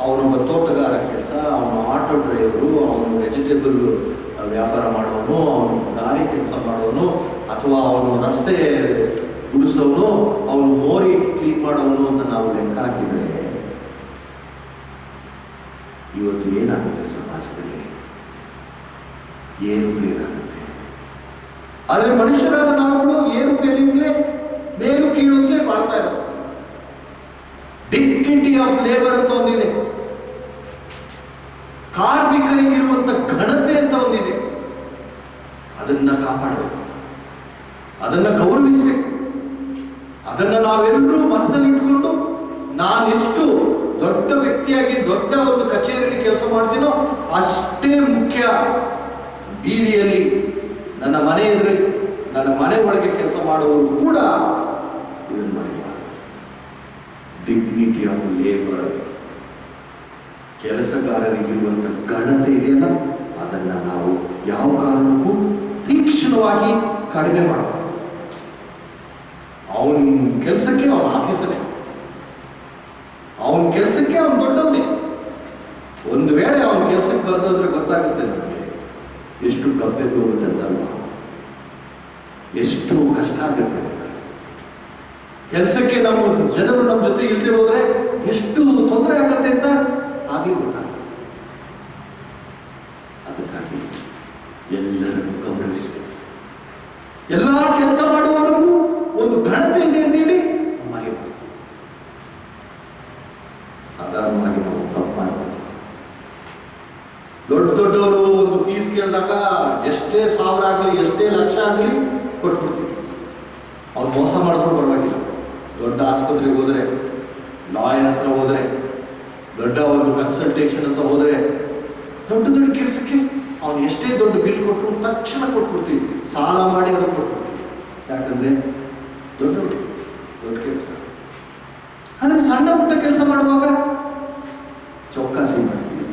ಅವನೊಬ್ಬ ತೋಟಗಾರ ಕೆಲಸ, ಅವನು ಆಟೋ ಡ್ರೈವರು, ಅವನು ವೆಜಿಟೇಬಲ್ ವ್ಯಾಪಾರ ಮಾಡೋನು, ಅವನು ದಾರಿ ಕೆಲಸ ಮಾಡೋನು, ಅಥವಾ ಅವನು ರಸ್ತೆ ಗುಡಿಸೋನು, ಅವನು ಮೋರಿ ಕ್ಲೀನ್ ಮಾಡೋನು ಅಂತ ನಾವು ಲೆಕ್ಕ ಹಾಕಿದ್ರೆ ಇವತ್ತು ಏನಾಗುತ್ತೆ ಸಮಾಜದಲ್ಲಿ? ಏರುಪೇರಾಗುತ್ತೆ. ಆದರೆ ಮನುಷ್ಯರಾದ ನಾವುಗಳು ಏರುಪೇರಿಂದಲೇ ಮೇಲು ಕೀಳುತ್ತಲೇ ಮಾಡ್ತಾ ಇರೋದು. ಡಿಗ್ನಿಟಿ ಆಫ್ ಲೇಬರ್ ಅಂತ ಒಂದಿದೆ, ಕಾರ್ಮಿಕರಿಗಿರುವಂತ ಘನತೆ ಅಂತ ಒಂದಿದೆ. ಅದನ್ನ ಕಾಪಾಡಬೇಕು, ಅದನ್ನ ಗೌರವಿಸಬೇಕು. ಅದನ್ನ ನಾವೆಲ್ಲರೂ ಮನಸ್ಸಲ್ಲಿ ಇಟ್ಕೊಂಡು ನಾನೆಷ್ಟು ದೊಡ್ಡ ವ್ಯಕ್ತಿಯಾಗಿ ದೊಡ್ಡ ಒಂದು ಕಚೇರಿಯಲ್ಲಿ ಕೆಲಸ ಮಾಡ್ತೀನೋ ಅಷ್ಟೇ ಮುಖ್ಯ ಬೀದಿಯಲ್ಲಿ ನನ್ನ ಮನೆ ಎದುರು ನನ್ನ ಮನೆ ಒಳಗೆ ಕೆಲಸ ಮಾಡುವವರು ಕೂಡ ಇದನ್ನು ಮರೆಯಬಾರದು. ಡಿಗ್ನಿಟಿ ಆಫ್ ಲೇಬರ್, ಕೆಲಸಗಾರರಿಗಿರುವಂಥ ಘನತೆ ಇದೆಯಲ್ಲ, ಅದನ್ನ ನಾವು ಯಾವ ಕಾರಣಕ್ಕೂ ತೀಕ್ಷ್ಣವಾಗಿ ಕಡಿಮೆ ಮಾಡಬಾರ್ದು. ಅವನ ಕೆಲಸಕ್ಕೆ ಅವನ ಆಫೀಸರೇ, ಅವನ ಕೆಲಸಕ್ಕೆ ಅವನು ದೊಡ್ಡವನೇ. ಒಂದು ವೇಳೆ ಅವನ ಕೆಲಸಕ್ಕೆ ಬರೆದೋದ್ರೆ ಗೊತ್ತಾಗುತ್ತೆ ನಮಗೆ ಎಷ್ಟು ಗಬ್ಬೆದ್ದು ಹೋಗುತ್ತೆ ಅಂತಲ್ವಾ, ಎಷ್ಟು ಕಷ್ಟ ಆಗುತ್ತೆ ಅಂತ. ಕೆಲಸಕ್ಕೆ ನಾವು ಜನರು ನಮ್ಮ ಜೊತೆ ಇಲ್ಲದೆ ಹೋದ್ರೆ ಎಷ್ಟು ತೊಂದರೆ ಆಗುತ್ತೆ ಅಂತ ಆಗ್ಲಿ ಗೊತ್ತಾಗುತ್ತೆ. ಅದಕ್ಕಾಗಿ ಎಲ್ಲರನ್ನು ಗೌರವಿಸಬೇಕು. ಎಲ್ಲ ಕೆಲಸ ಮಾಡುವವರಿಗೂ ಒಂದು ಘನತೆ ಇದೆ ಅಂತೇಳಿ ಮರೆಯಬಾರದು. ಸಾಧಾರಣವಾಗಿ ನಾವು ತಪ್ಪು ಮಾಡ್ಬೋದು. ದೊಡ್ಡವರು ಒಂದು ಫೀಸ್ ಕೇಳಿದಾಗ ಎಷ್ಟೇ ಸಾವಿರ ಆಗಲಿ ಎಷ್ಟೇ ಲಕ್ಷ ಆಗಲಿ ಕೊಟ್ಬಿಡ್ತೀವಿ. ಅವ್ರು ಮೋಸ ಮಾಡಿದ್ರು ಪರವಾಗಿಲ್ಲ. ದೊಡ್ಡ ಆಸ್ಪತ್ರೆಗೆ ಹೋದ್ರೆ, ಲಾಯರ್ ಹತ್ರ ಹೋದ್ರೆ, ದೊಡ್ಡ ಒಂದು ಕನ್ಸಲ್ಟೇಷನ್ ಅಂತ ಹೋದ್ರೆ, ದೊಡ್ಡ ದೊಡ್ಡ ಕೆಲಸಕ್ಕೆ ಅವ್ನು ಎಷ್ಟೇ ದೊಡ್ಡ ಬಿಲ್ ಕೊಟ್ಟರು ತಕ್ಷಣ ಕೊಟ್ಬಿಡ್ತೀವಿ. ಸಾಲ ಮಾಡಿ ಅದನ್ನು ಕೊಟ್ಬಿಡ್ತೀವಿ. ಯಾಕಂದ್ರೆ ದೊಡ್ಡ ಕೆಲಸ. ಆದರೆ ಸಣ್ಣ ಪುಟ್ಟ ಕೆಲಸ ಮಾಡುವಾಗ ಚೌಕಾಸಿ ಮಾಡ್ತೀವಿ.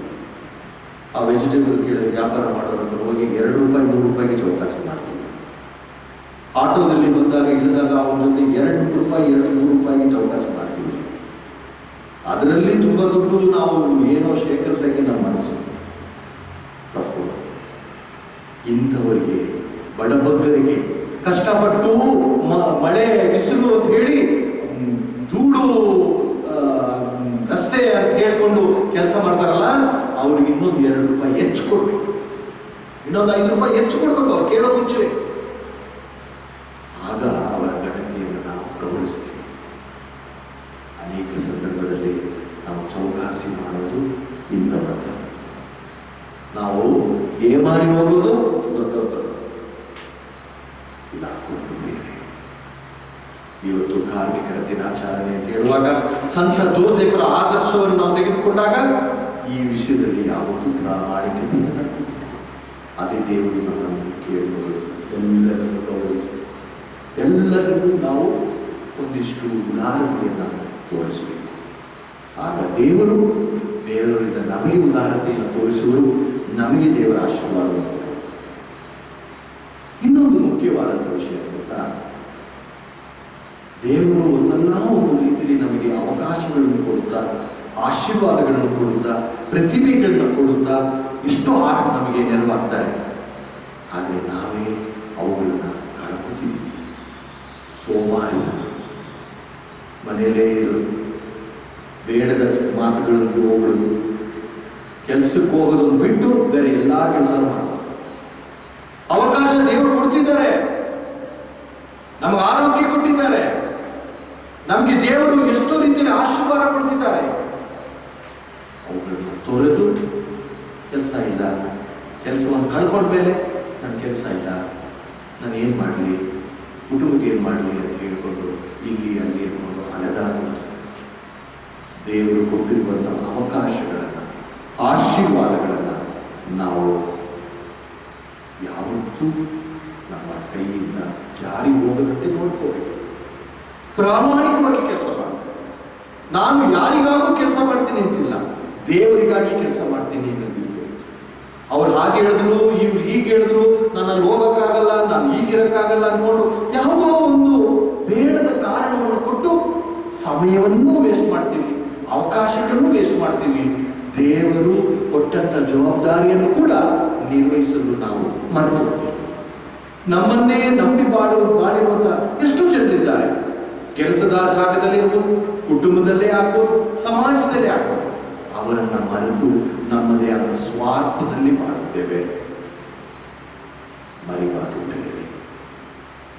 ಆ ವೆಜಿಟೇಬಲ್ ವ್ಯಾಪಾರ ಮಾಡೋರಂತ ಹೋಗಿ 2 ರೂಪಾಯಿ 3 ರೂಪಾಯಿಗೆ ಚೌಕಾಸಿ ಮಾಡ್ತೀವಿ. ಆಟೋದಲ್ಲಿ ಬಂದಾಗ ಇಳಿದಾಗ ಅವನ ಜೊತೆ 2 ರೂಪಾಯಿ 2-3 ರೂಪಾಯಿಗೆ ಚೌಕಾಸಿ ಮಾಡ್ತೀವಿ. ಅದರಲ್ಲಿ ತುಂಬ ದುಡ್ಡು ನಾವು ಏನೋ ಶೇಖರಿಸೋಕೆ ನಮ್ಮ ಮನಸ್ಸು ತಪ್ಪು. ಇಂಥವರಿಗೆ, ಬಡಬಗ್ಗರಿಗೆ, ಕಷ್ಟಪಟ್ಟು ಮಳೆ ಬಿಸಿಲು ಅಂತ ಹೇಳಿ ಧೂಳು ರಸ್ತೆ ಅಂತ ಹೇಳ್ಕೊಂಡು ಕೆಲಸ ಮಾಡ್ತಾರಲ್ಲ, ಅವ್ರಿಗೆ ಇನ್ನೊಂದು 2 ರೂಪಾಯಿ ಹೆಚ್ಚು ಕೊಡ್ಬೇಕು, ಇನ್ನೊಂದು 5 ರೂಪಾಯಿ ಹೆಚ್ಚು ಕೊಡ್ಬೇಕು ಅವ್ರು ಕೇಳೋ ಮುಂಚೆ. ಆಗ ಅವರ ಘನತೆಯನ್ನು ನಾವು ಗೌರವಿಸ್ತೀವಿ. ಅನೇಕ ಸಂದರ್ಭದಲ್ಲಿ ನಾವು ಚೌಕಾಸಿ ಮಾಡೋದು ಇಂಥವರ, ನಾವು ಏಮಾರಿ ಹೋಗೋದು ದೊಡ್ಡವರು. ಇಲ್ಲ, ಬೇರೆ ಇವತ್ತು ಕಾರ್ಮಿಕರ ದಿನಾಚರಣೆ ಅಂತ ಹೇಳುವಾಗ ಸಂತ ಜೋಸೆಫರ ಆದರ್ಶವನ್ನು ನಾವು ತೆಗೆದುಕೊಂಡಾಗ ಈ ವಿಷಯದಲ್ಲಿ ಯಾವತ್ತೂ ಪ್ರಾಮಾಣಿಕತೆಯಿಂದ ನಡ್ಕೋಬೇಕು. ಅದೇ ದೇವರು ನಮ್ಮನ್ನು ಕೇಳುವುದು. ಎಲ್ಲರನ್ನು ಗೌರವಿಸಬೇಕು. ಎಲ್ಲರಿಗೂ ನಾವು ಒಂದಿಷ್ಟು ಉದಾರತೆಯನ್ನು ತೋರಿಸಬೇಕು. ಆಗ ದೇವರು ಬೇರೆಯವರಿಂದ ನಮಗೆ ಉದಾರತೆಯನ್ನು ತೋರಿಸುವರು, ನಮಗೆ ದೇವರ ಆಶೀರ್ವಾದವನ್ನು ಕೊಡುವರು. ಇನ್ನೊಂದು ಮುಖ್ಯವಾದಂಥ ವಿಷಯ ಗೊತ್ತಾ, ದೇವರು ಒಂದಲ್ಲ ಒಂದು ರೀತಿಯಲ್ಲಿ ನಮಗೆ ಅವಕಾಶಗಳನ್ನು ಕೊಡುತ್ತಾ, ಆಶೀರ್ವಾದಗಳನ್ನು ಕೊಡುತ್ತಾ, ಪ್ರತಿಭೆಗಳನ್ನ ಕೊಡುತ್ತಾ ಎಷ್ಟೋ ನಮಗೆ ನೆರವಾಗ್ತಾರೆ. ಆದರೆ ನಾವೇ ಅವುಗಳನ್ನು ಕಳ್ಕೊತಿದ್ದೀವಿ. ಸೋಮಾರಿತನ, ಮನೆಯಲ್ಲೇ ಇರೋದು, ಬೇಡದ ಮಾತುಗಳನ್ನು ಹೋಗೋದು, ಕೆಲಸಕ್ಕೆ ಹೋಗೋದನ್ನು ಬಿಟ್ಟು ಬೇರೆ ಎಲ್ಲ ಕೆಲಸ ಮಾಡೋದು. ಅವಕಾಶ ದೇವರು ಕೊಡ್ತಿದ್ದಾರೆ, ನಮಗೆ ಆರೋಗ್ಯ ಕೊಟ್ಟಿದ್ದಾರೆ, ನಮಗೆ ದೇವರು ಎಷ್ಟೋ ರೀತಿಯಲ್ಲಿ ಆಶೀರ್ವಾದ ಕೊಡ್ತಿದ್ದಾರೆ. ಅವುಗಳನ್ನು ತೊರೆದು ಕೆಲಸ ಇಲ್ಲ, ಕೆಲಸವನ್ನು ಕಳ್ಕೊಂಡ್ಮೇಲೆ ನನ್ನ ಕೆಲಸ ಇಲ್ಲ, ನಾನು ಏನು ಮಾಡಲಿ, ಕುಟುಂಬಕ್ಕೆ ಏನು ಮಾಡಲಿ ಅಂತ ಹೇಳ್ಕೊಂಡು ಇಲ್ಲಿ ಅಲ್ಲಿ ಇರ್ಕೊಂಡು ಅಲೆದಾಡುವುದು. ದೇವರು ಕೊಟ್ಟಿರುವಂಥ ಅವಕಾಶಗಳನ್ನು, ಆಶೀರ್ವಾದಗಳನ್ನು ನಾವು ಯಾವತ್ತೂ ನಮ್ಮ ಕೈಯಿಂದ ಜಾರಿ ಹೋಗದಂತೆ ನೋಡ್ಕೋಬೇಕು. ಪ್ರಾಮಾಣಿಕವಾಗಿ ಕೆಲಸ ಮಾಡಬೇಕು. ನಾನು ಯಾರಿಗಾಗೂ ಕೆಲಸ ಮಾಡ್ತೀನಿ ಅಂತಿಲ್ಲ, ದೇವರಿಗಾಗಿ ಕೆಲಸ ಮಾಡ್ತೀನಿ ಅನ್ನೋದಿಲ್ಲ. ಅವ್ರು ಹಾಗೆ ಹೇಳಿದ್ರು, ಇವ್ರು ಹೀಗೆ ಹೇಳಿದ್ರು, ನನ್ನಲ್ಲಿ ಹೋಗೋಕ್ಕಾಗಲ್ಲ, ನಾನು ಹೀಗಿರೋಕ್ಕಾಗಲ್ಲ ಅಂದ್ಕೊಂಡು ಯಾವುದೋ ಒಂದು ಬೇಡದ ಕಾರಣವನ್ನು ಕೊಟ್ಟು ಸಮಯವನ್ನೂ ವೇಸ್ಟ್ ಮಾಡ್ತೀವಿ, ಅವಕಾಶಗಳನ್ನು ವೇಸ್ಟ್ ಮಾಡ್ತೀವಿ. ದೇವರು ಕೊಟ್ಟಂತ ಜವಾಬ್ದಾರಿಯನ್ನು ಕೂಡ ನಿರ್ವಹಿಸಲು ನಾವು ಮರೆತು ಹೋಗ್ತೀವಿ. ನಮ್ಮನ್ನೇ ನಂಬಿ ಬಾಡಿರುವಂತ ಎಷ್ಟೋ ಜನರಿದ್ದಾರೆ. ಕೆಲಸದ ಜಾಗದಲ್ಲಿ ಇರ್ಬೋದು, ಕುಟುಂಬದಲ್ಲೇ ಆಗ್ಬೋದು, ಸಮಾಜದಲ್ಲೇ ಆಗ್ಬೋದು. ಅವರನ್ನ ಮರೆತು ನಮ್ಮದೇ ಆದ ಸ್ವಾರ್ಥದಲ್ಲಿ ಮಾಡುತ್ತೇವೆ. ಮರಿಬಾರ್ದು.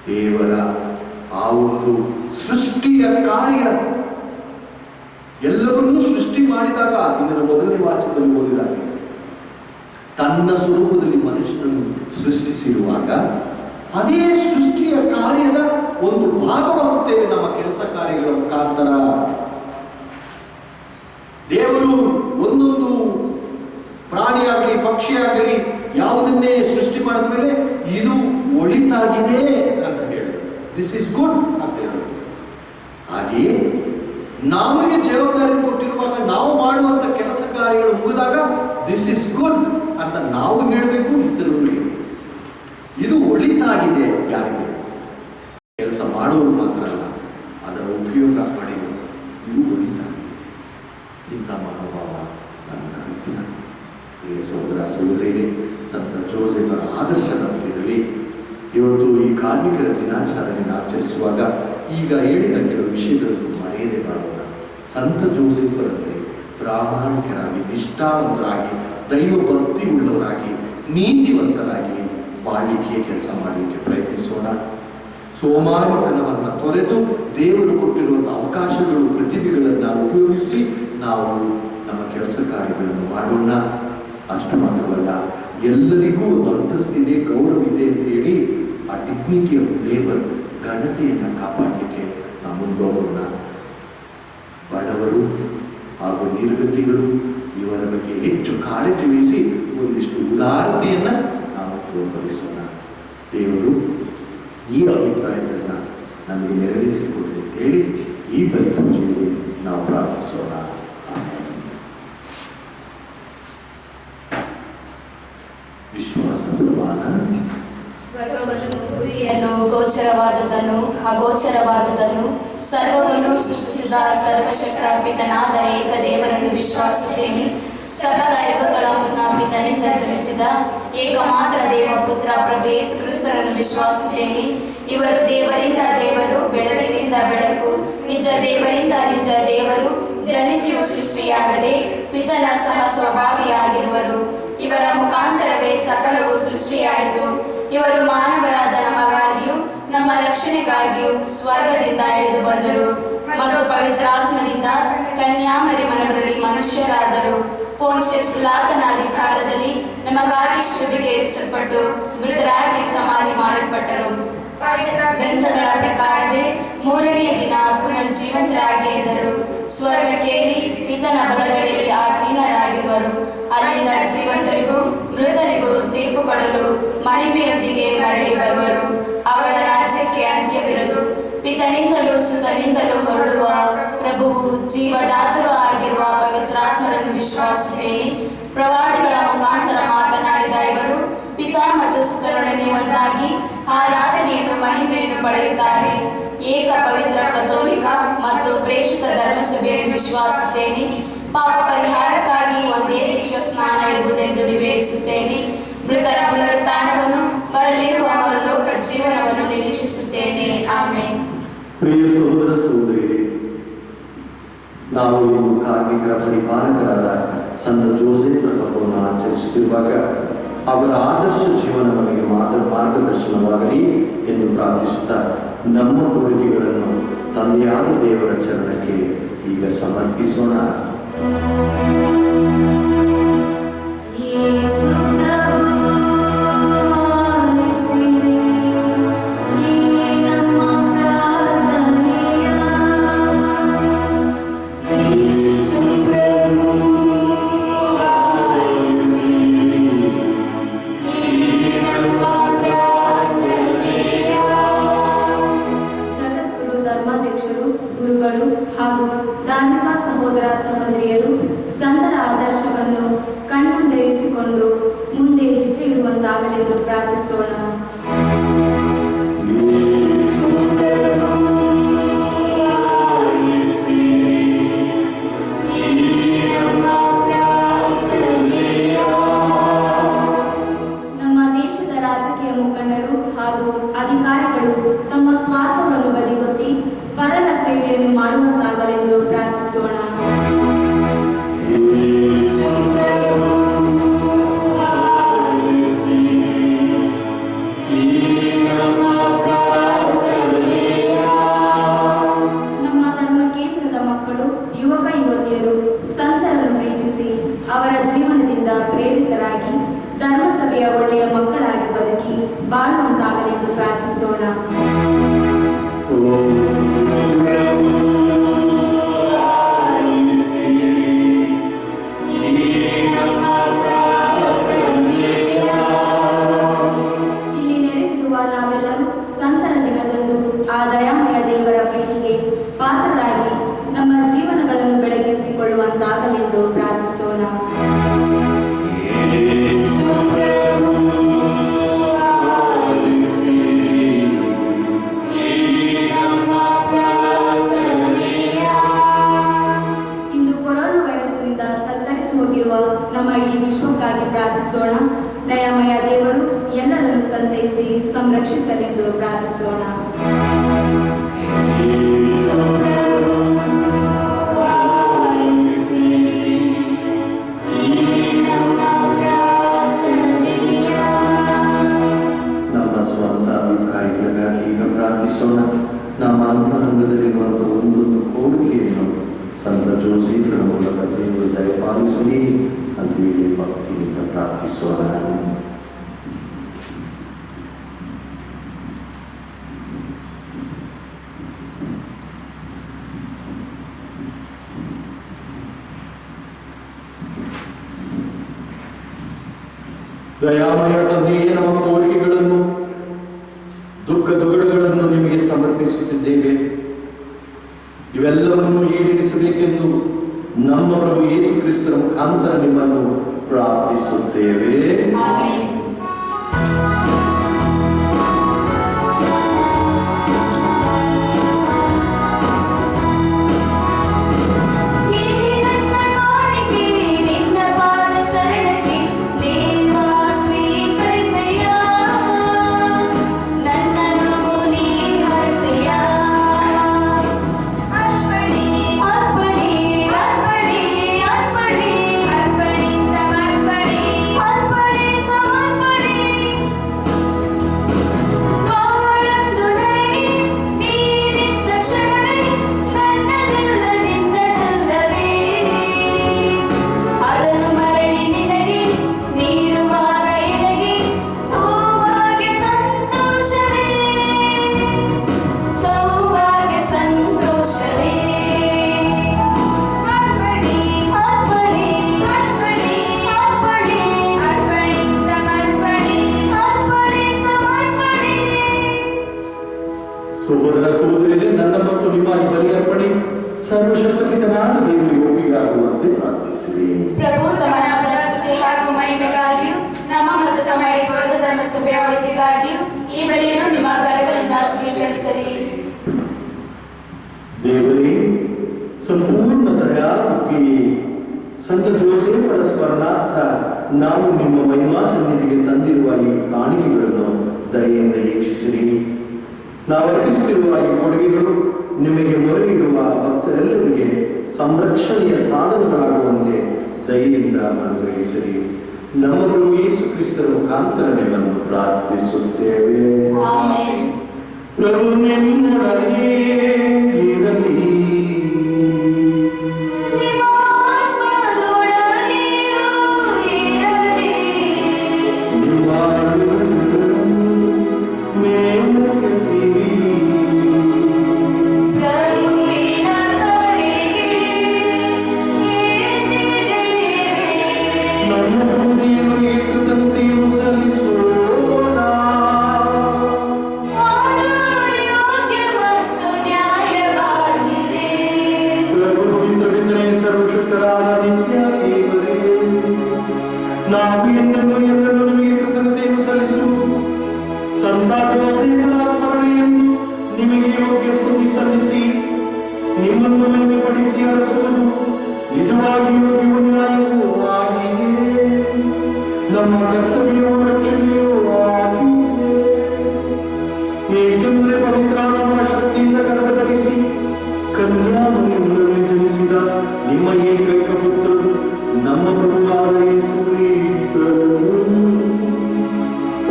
ದೇವರ ಆ ಒಂದು ಸೃಷ್ಟಿಯ ಕಾರ್ಯ, ಎಲ್ಲವನ್ನೂ ಸೃಷ್ಟಿ ಮಾಡಿದಾಗ, ಇದರ ಮೊದಲನೇ ವಾಚಕದಲ್ಲಿ ಓದಿದಾಗ, ತನ್ನ ಸ್ವರೂಪದಲ್ಲಿ ಮನುಷ್ಯನನ್ನು ಸೃಷ್ಟಿಸಿರುವಾಗ ಅದೇ ಸೃಷ್ಟಿಯ ಕಾರ್ಯದ ಒಂದು ಭಾಗವಾಗುತ್ತೇವೆ ನಮ್ಮ ಕೆಲಸ ಕಾರ್ಯಗಳ ಮುಖಾಂತರ. ದೇವರು ಒಂದೊಂದು ಪ್ರಾಣಿಯಾಗಲಿ ಪಕ್ಷಿಯಾಗಲಿ ಯಾವುದನ್ನೇ ಸೃಷ್ಟಿ ಮಾಡಿದ ಮೇಲೆ ಇದು ಒಳಿತಾಗಿದೆ ಅಂತ ಹೇಳಿ, ದಿಸ್ ಇಸ್ ಗುಡ್ ಅಂತ ಹೇಳಿ. ಹಾಗೆಯೇ ನಮಗೆ ಜವಾಬ್ದಾರಿ ಕೊಟ್ಟಿರುವಾಗ ನಾವು ಮಾಡುವಂತ ಕೆಲಸ ಕಾರ್ಯಗಳು ಮುಗಿದಾಗ ದಿಸ್ ಇಸ್ ಗುಡ್ ಅಂತ ನಾವು ಹೇಳಬೇಕು, ಇತರರಿಗೆ ಇದು ಒಳಿತಾಗಿದೆ. ಯಾರಿಗೆ? ಕೆಲಸ ಮಾಡುವುದು ಮಾತ್ರ ಅಲ್ಲ, ಅದರ ಉಪಯೋಗ ಪಡೆಯುವುದು, ಇದು ಒಳಿತಾಗಿದೆ. ಇಂಥ ಮನೋಭಾವ ನನ್ನ ಅಗತ್ಯ. ಸಹೋದರ ಸಹೋದರಿಯರೇ, ಸಂತ ಜೋಸೆಫರ ಆದರ್ಶ ನಮಗಿರಲಿ. ಇವತ್ತು ಈ ಕಾರ್ಮಿಕರ ದಿನಾಚರಣೆಯನ್ನು ಆಚರಿಸುವಾಗ ಈಗ ಹೇಳಿದ ಕೆಲವು ವಿಷಯಗಳನ್ನು ಮರೆಯದೆ ಮಾಡೋಣ. ಸಂತ ಜೋಸೆಫರಂತೆ ಪ್ರಾಮಾಣಿಕರಾಗಿ, ನಿಷ್ಠಾವಂತರಾಗಿ, ದೈವ ಭಕ್ತಿ ಉಳ್ಳವರಾಗಿ, ನೀತಿವಂತರಾಗಿ ಬಾಳಿಕೆ ಕೆಲಸ ಮಾಡಲಿಕ್ಕೆ ಪ್ರಯತ್ನಿಸೋಣ. ಸೋಮಾರಿತನವನ್ನು ತೊರೆದು ದೇವರು ಕೊಟ್ಟಿರುವಂಥ ಅವಕಾಶಗಳು, ಪ್ರತಿಭೆಗಳನ್ನು ಉಪಯೋಗಿಸಿ ನಾವು ನಮ್ಮ ಕೆಲಸ ಕಾರ್ಯಗಳನ್ನು ಮಾಡೋಣ. ಅಷ್ಟು ಮಾತ್ರವಲ್ಲ, ಎಲ್ಲರಿಗೂ ಒಂದು ಅಂತಸ್ತಿದೆ, ಗೌರವಿದೆ ಅಂತ ಹೇಳಿ ಆ ಡಿಗ್ನಿಟಿ ಆಫ್ ಲೇಬರ್, ಘನತೆಯನ್ನು ಕಾಪಾಡಲಿಕ್ಕೆ ನಾವು ಮುಂದೋಗೋಣ. ಬಡವರು ಹಾಗೂ ನಿರ್ಗತಿಗಳು ಇವರ ಬಗ್ಗೆ ಹೆಚ್ಚು ಕಾಳಜಿ ವಹಿಸಿ ಒಂದಿಷ್ಟು ಉದಾರತೆಯನ್ನು ನಾವು ತೋರ್ಪಡಿಸೋಣ. ದೇವರು ಈ ಅಭಿಪ್ರಾಯಗಳನ್ನ ನಮಗೆ ನೆರವೇರಿಸಿಕೊಡಲಿ ಅಂತ ಹೇಳಿ ಈ ಬಲಿಪೂಜೆಯಲ್ಲಿ ನಾವು ಪ್ರಾರ್ಥಿಸೋಣ. ವಿಶ್ವಾಸ ಪ್ರಮಾಣ. ಸ್ವರ್ಗವನ್ನು, ಗೋಚರವಾದುದನ್ನು, ಅಗೋಚರವಾದುದನ್ನು, ಸರ್ವವನ್ನು ಸೃಷ್ಟಿಸಿದ ಸರ್ವಶಕ್ತ ಪಿತನಾದ ಏಕ ದೇವರನ್ನು ವಿಶ್ವಾಸುತ್ತೇನೆ. ಸಕಲ ಯುಗಗಳ ಮುನ್ನ ಪಿತನಿಂದ ಜನಿಸಿದ ಏಕಮಾತ್ರ ದೇವಪುತ್ರ ಪ್ರಭು ಯೇಸು ಕ್ರಿಸ್ತರನ್ನು ವಿಶ್ವಾಸುತ್ತೇನೆ. ಇವರು ದೇವರಿಂದ ದೇವರು, ಬೆಳಕಿನಿಂದ ಬೆಳಕು, ನಿಜ ದೇವರಿಂದ ನಿಜ ದೇವರು, ಜನಿಸಿಯೂ ಸೃಷ್ಟಿಯಾಗದೆ ಪಿತನ ಸಹ ಸ್ವಭಾವಿಯಾಗಿರುವರು. ಇವರ ಮುಖಾಂತರವೇ ಸಕಲವು ಸೃಷ್ಟಿಯಾಯಿತು. ಇವರು ಮಾನವರಾದ ನಮಗಾಗಿಯೂ ನಮ್ಮ ರಕ್ಷಣೆಗಾಗಿಯೂ ಸ್ವರ್ಗದಿಂದ ಇಳಿದು ಬಂದರು ಮತ್ತು ಪವಿತ್ರಾತ್ಮನಿಂದ ಕನ್ಯಾಮರಿಯಮ್ಮನವರಲ್ಲಿ ಮನುಷ್ಯರಾದರು. ಪೋನ್ಷಿಯಸ್ ಪಿಲಾತನ ಅಧಿಕಾರದಲ್ಲಿ ನಮಗಾಗಿ ಶಿಲುಬೆಗೆ ಏರಿಸಲ್ಪಟ್ಟು ಮೃತರಾಗಿ ಸಮಾಧಿ ಮಾಡಲ್ಪಟ್ಟರು. ಗ್ರಂಥಗಳ ಪ್ರಕಾರವೇ ಮೂರನೆಯ ದಿನ ಪುನರ್ಜೀವಂತರಾಗಿ ಎದ್ದರು. ಸ್ವರ್ಗಕ್ಕೇರಿ ಪಿತನ ಬಲಗಡೆಯಲ್ಲಿ ಆಸೀನರಾಗಿರುವರು. ಅಲ್ಲಿಂದ ಜೀವಂತರಿಗೂ ಮೃತರಿಗೂ ತೀರ್ಪು ಕೊಡಲು ಮಹಿಮೆಯೊಂದಿಗೆ ಮರಳಿ ಬರುವರು. ಅವರ ರಾಜ್ಯಕ್ಕೆ ಅಂತ್ಯವಿರದು. ಪಿತನಿಂದಲೂ ಸುತನಿಂದಲೂ ಹೊರಡುವ ಪ್ರಭುವು ಜೀವದಾತರು ಆಗಿರುವ ಪವಿತ್ರಾತ್ಮರನ್ನು ವಿಶ್ವಾಸಿಸುತ್ತೇನೆ. ಪ್ರವಾದಿಗಳ ಮುಖಾಂತರ ಮಾತನಾಡಿದ ಇವರು ಪಿತಾ ಮತ್ತು ಸುತನೊಡನೆ ಒಂದಾಗಿ ಆರಾಧನೆಯನ್ನು ಮಹಿಮೆಯನ್ನು ಪಡೆಯುತ್ತಾರೆ. ಏಕ ಪವಿತ್ರ ಕಥೋಲಿಕ ಮತ್ತು ಪ್ರೇಷಿತ ಧರ್ಮಸಭೆಯನ್ನು ವಿಶ್ವಾಸಿಸುತ್ತೇನೆ. ಪಾಪ ಪರಿಹಾರಕ್ಕಾಗಿ ಒಂದೇ ದೀಕ್ಷಾ ಸ್ನಾನ ಇರುವುದೆಂದು ನಿವೇದಿಸುತ್ತೇನೆ. ಮೃತರ ಪುನರುತ್ಥಾನವನ್ನು ಬರಲಿರುವ ಮರುಲೋಕ ಜೀವನವನ್ನು ನಿರೀಕ್ಷಿಸುತ್ತೇನೆ. ಆಮೇನ್. ಪ್ರಿಯ ಸಹೋದರ ಸಹೋದರಿಯರೇ, ನಾವು ಇಂದು ಕಾರ್ಮಿಕರ ಪರಿಪಾಲಕರಾದ ಸಂತ ಜೋಸೆಫ್ ಹಬ್ಬವನ್ನು ಆಚರಿಸುತ್ತಿರುವಾಗ ಅವರ ಆದರ್ಶ ಜೀವನ ನಮಗೆ ಮಾರ್ಗದರ್ಶನವಾಗಲಿ ಎಂದು ಪ್ರಾರ್ಥಿಸುತ್ತಾ ನಮ್ಮ ಕೋರಿಕೆಗಳನ್ನು ತಂದೆಯಾದ ದೇವರ ಚರಣಕ್ಕೆ ಈಗ ಸಮರ್ಪಿಸೋಣ. ಗುರುಗಳು ಹಾಗೂ ಧಾರ್ಮಿಕ ಸಹೋದರ ಸಹೋದರಿಯರು ಸಂತರ ಆದರ್ಶವನ್ನು ಕಣ್ಮುಂದರಿಸಿಕೊಂಡು ಮುಂದೆ ಹೆಜ್ಜೆ ಇಡುವಂತಾಗಲೆಂದು ಪ್ರಾರ್ಥಿಸೋಣ. ನಮ್ಮ ದೇಶದ ರಾಜಕೀಯ ಮುಖಂಡರು ಹಾಗೂ ಅಧಿಕಾರಿಗಳು ತಮ್ಮ ಸ್ವಾರ್ಥವನ್ನು ಬದಿಗೊತ್ತಿ ಪರರ ಸೇವೆಯನ್ನು ಮಾಡುವಂತಾಗಲೆಂದು ಪ್ರಾರ್ಥಿಸೋಣ. ನಮ್ಮ ಧರ್ಮ ಕೇಂದ್ರದ ಮಕ್ಕಳು, ಯುವಕ ಯುವತಿಯರು ಸಂತರನ್ನು ಪ್ರೀತಿಸಿ ಅವರ ಜೀವನದಿಂದ ಪ್ರೇರಿತರಾಗಿ ಧರ್ಮಸಭೆಯ ಒಳ್ಳೆಯ ಮಕ್ಕಳಾಗಿ ಬದುಕಿ ಬಾಳುವಂತಾಗಲೆಂದು ಪ್ರಾರ್ಥಿಸೋಣ. ಇಲ್ಲಿ ನೆರೆದಿರುವ ನಾವೆಲ್ಲರೂ ಸಂತರ ದಿನದಂದು ಆ ದಯಾಮಯ ದೇವರ ಪ್ರೀತಿಗೆ ಪಾತ್ರರಾಗಿ ನಮ್ಮ ಜೀವನಗಳನ್ನು ಬೆಳಗಿಸಿಕೊಳ್ಳುವಂತಾಗಲೆಂದು ಪ್ರಾರ್ಥಿಸೋಣ. ಇಂದು ಕೊರೋನಾ ವೈರಸ್ನಿಂದ ತತ್ತರಿಸಿ ಹೋಗಿರುವ ನಮ್ಮ ಇಡೀ ವಿಶ್ವಕ್ಕಾಗಿ ಪ್ರಾರ್ಥಿಸೋಣ. ದಯಾಮಯ ದೇವರು ಎಲ್ಲರನ್ನು ಸಂತೈಸಿ ಸಂರಕ್ಷಿಸಲೆಂದು ಪ್ರಾರ್ಥಿಸೋಣ. ನಮ್ಮ ಸ್ವಂತ ಅಭಿಪ್ರಾಯಗಳಿಗಾಗಿ ಈಗ ಪ್ರಾರ್ಥಿಸೋಣ. ನಮ್ಮ ಅಂತರಂಗದಲ್ಲಿರುವಂತಹ ಒಂದೊಂದು ಕೋರಿಕೆಯನ್ನು ಸಂತ ಜೋಸೆಫ್ರ ಮೂಲಕ ದೇವರು ದಯಪಾಲಿಸಲಿ ಅಂತ ಹೇಳಿ ಭಕ್ತಿಯಿಂದ ಪ್ರಾರ್ಥಿಸೋಣ. ದಯಾಮಯ ತಂದೆಯೇ, ನಮ್ಮ ಕೋರಿಕೆಗಳನ್ನು ದುಃಖ ದುಗಡುಗಳನ್ನು ನಿಮಗೆ ಸಮರ್ಪಿಸುತ್ತಿದ್ದೇವೆ. ಇವೆಲ್ಲವನ್ನು ಈಡೇರಿಸಬೇಕೆಂದು ನಮ್ಮ ಪ್ರಭು ಯೇಸು ಕ್ರಿಸ್ತರ ಮುಖಾಂತರ ನಿಮ್ಮನ್ನು ಪ್ರಾರ್ಥಿಸುತ್ತೇವೆ. ಆಮೆನ್. ಸಮರ್ಪಣೆ ಸಹೋದರ ಸಹೋದರಿಯರೇ, ನನ್ನ ಮತ್ತು ನಿಮ್ಮ ಈ ಬಲಿಯರ್ಪಣೆ ಸರ್ವಶಕ್ತ ಪಿತನಾದ ದೇವರಿಗೆ ಒಪ್ಪಿಗಾಗುವಂತೆ ಪ್ರಾರ್ಥಿಸಿರಿ. ಪ್ರಭು ತಮ್ಮ ನಾಮದ ಸ್ತುತಿ ಹಾಗೂ ಮಹಿಮೆಗಾಗಿಯೂ ನಮ್ಮ ಮತ್ತು ತಮ್ಮ ಈ ಬೌದ್ಧ ಧರ್ಮ ಸಭೆಯ ಒಳಿತಿಗಾಗಿಯೂ ಈ ಬಲಿಯನ್ನು ನಿಮ್ಮ ಕರಗಳಿಂದ ಸ್ವೀಕರಿಸಿರಿ. ದೇವರೇ, ಸಂಪೂರ್ಣ ದಯಾಳುಕಿಯೇ, ಸಂತ ಜೋಸೆಫರ ಸ್ಮರಣಾರ್ಥ ನಾವು ನಿಮ್ಮ ಮಹಿಮಾ ಸನ್ನಿಧಿಗೆ ತಂದಿರುವ ಈ ಕಾಣಿಕೆಗಳನ್ನು ದಯೆಯಿಂದ ವೀಕ್ಷಿಸಿರಿ. ನಾವು ಅರ್ಪಿಸುತ್ತಿರುವ ಈ ಕೊಡುಗೆಗಳು ನಿಮಗೆ ಮೊರೆ ಇಡುವ ಭಕ್ತರೆಲ್ಲರಿಗೆ ಸಂರಕ್ಷಣೆಯ ಸಾಧನಗಳಾಗುವಂತೆ ದಯೆಯಿಂದ ಅನುಗ್ರಹಿಸಿರಿ. ನಮ್ಮ ಪ್ರಭು ಯೇಸು ಕ್ರಿಸ್ತರ ಮುಖಾಂತರ ನಿಮ್ಮನ್ನು ಪ್ರಾರ್ಥಿಸುತ್ತೇವೆ. ಆಮೆನ್. ಪ್ರಭು ನಿಮ್ಮೊಡನೆ ಇರಲಿ. ನಿಮ್ಮ ಆತ್ಮದೊಡನೆಯೂ ಇರಲಿ. ನಿಮ್ಮ ಆಳುಗಳನ್ನು ಮೇಲಕ್ಕೆತ್ತಿರಿ. ಪ್ರಭುವಿನ ಕಡೆಗೆ ಎತ್ತಿದ್ದೇವೆ. ನಮ್ಮ ಪ್ರಭು ದೇವರಿಗೆ ಕೃತಜ್ಞತೆಯನ್ನು ಸಲ್ಲಿಸೋಣ. ಅದು ಯೋಗ್ಯ ಮತ್ತು ನ್ಯಾಯವಾಗಿದೆ. ಪ್ರಭು ಪವಿತ್ರ ಪಿತನೇ, ಸರ್ವಶಕ್ತರಾದ ನಿತ್ಯ ದೇವರೇ, ನಾವು ಎಂದೆಂದೂ ನಿಮಗೆ ಕೃತಜ್ಞತೆಯನ್ನು ಸಲ್ಲಿಸುವುದು ಸಂತ ಜೋಸೆಫನ ಸ್ಮರಣೆಯನ್ನು ನಿಮಗೆ ಯೋಗ್ಯ ಸ್ತುತಿ ಸಲ್ಲಿಸಿ ನಿಮ್ಮನ್ನು ಮಹಿಮೆಪಡಿಸಿ ಅರಸುವುದು ನಿಜವಾಗಿ ಯೋಗ್ಯವೂ ನ್ಯಾಯವೂ ಆಗಿದೆ. ನಮ್ಮ ಕರ್ತವ್ಯವೂ ರಕ್ಷಣೆಯೂ ಆಗಿದೆ. ಏಕೆಂದರೆ ಪವಿತ್ರಾತ್ಮನ ಶಕ್ತಿಯಿಂದ ಗರ್ಭಧರಿಸಿ ಕನ್ಯಾಮರಿಯಲ್ಲಿ ಜನಿಸಿದ ನಿಮ್ಮ ಏಕೈಕ ಪುತ್ರರು ನಮ್ಮ ಪ್ರಭುವಾದ ಯೇಸು ಕ್ರಿಸ್ತರು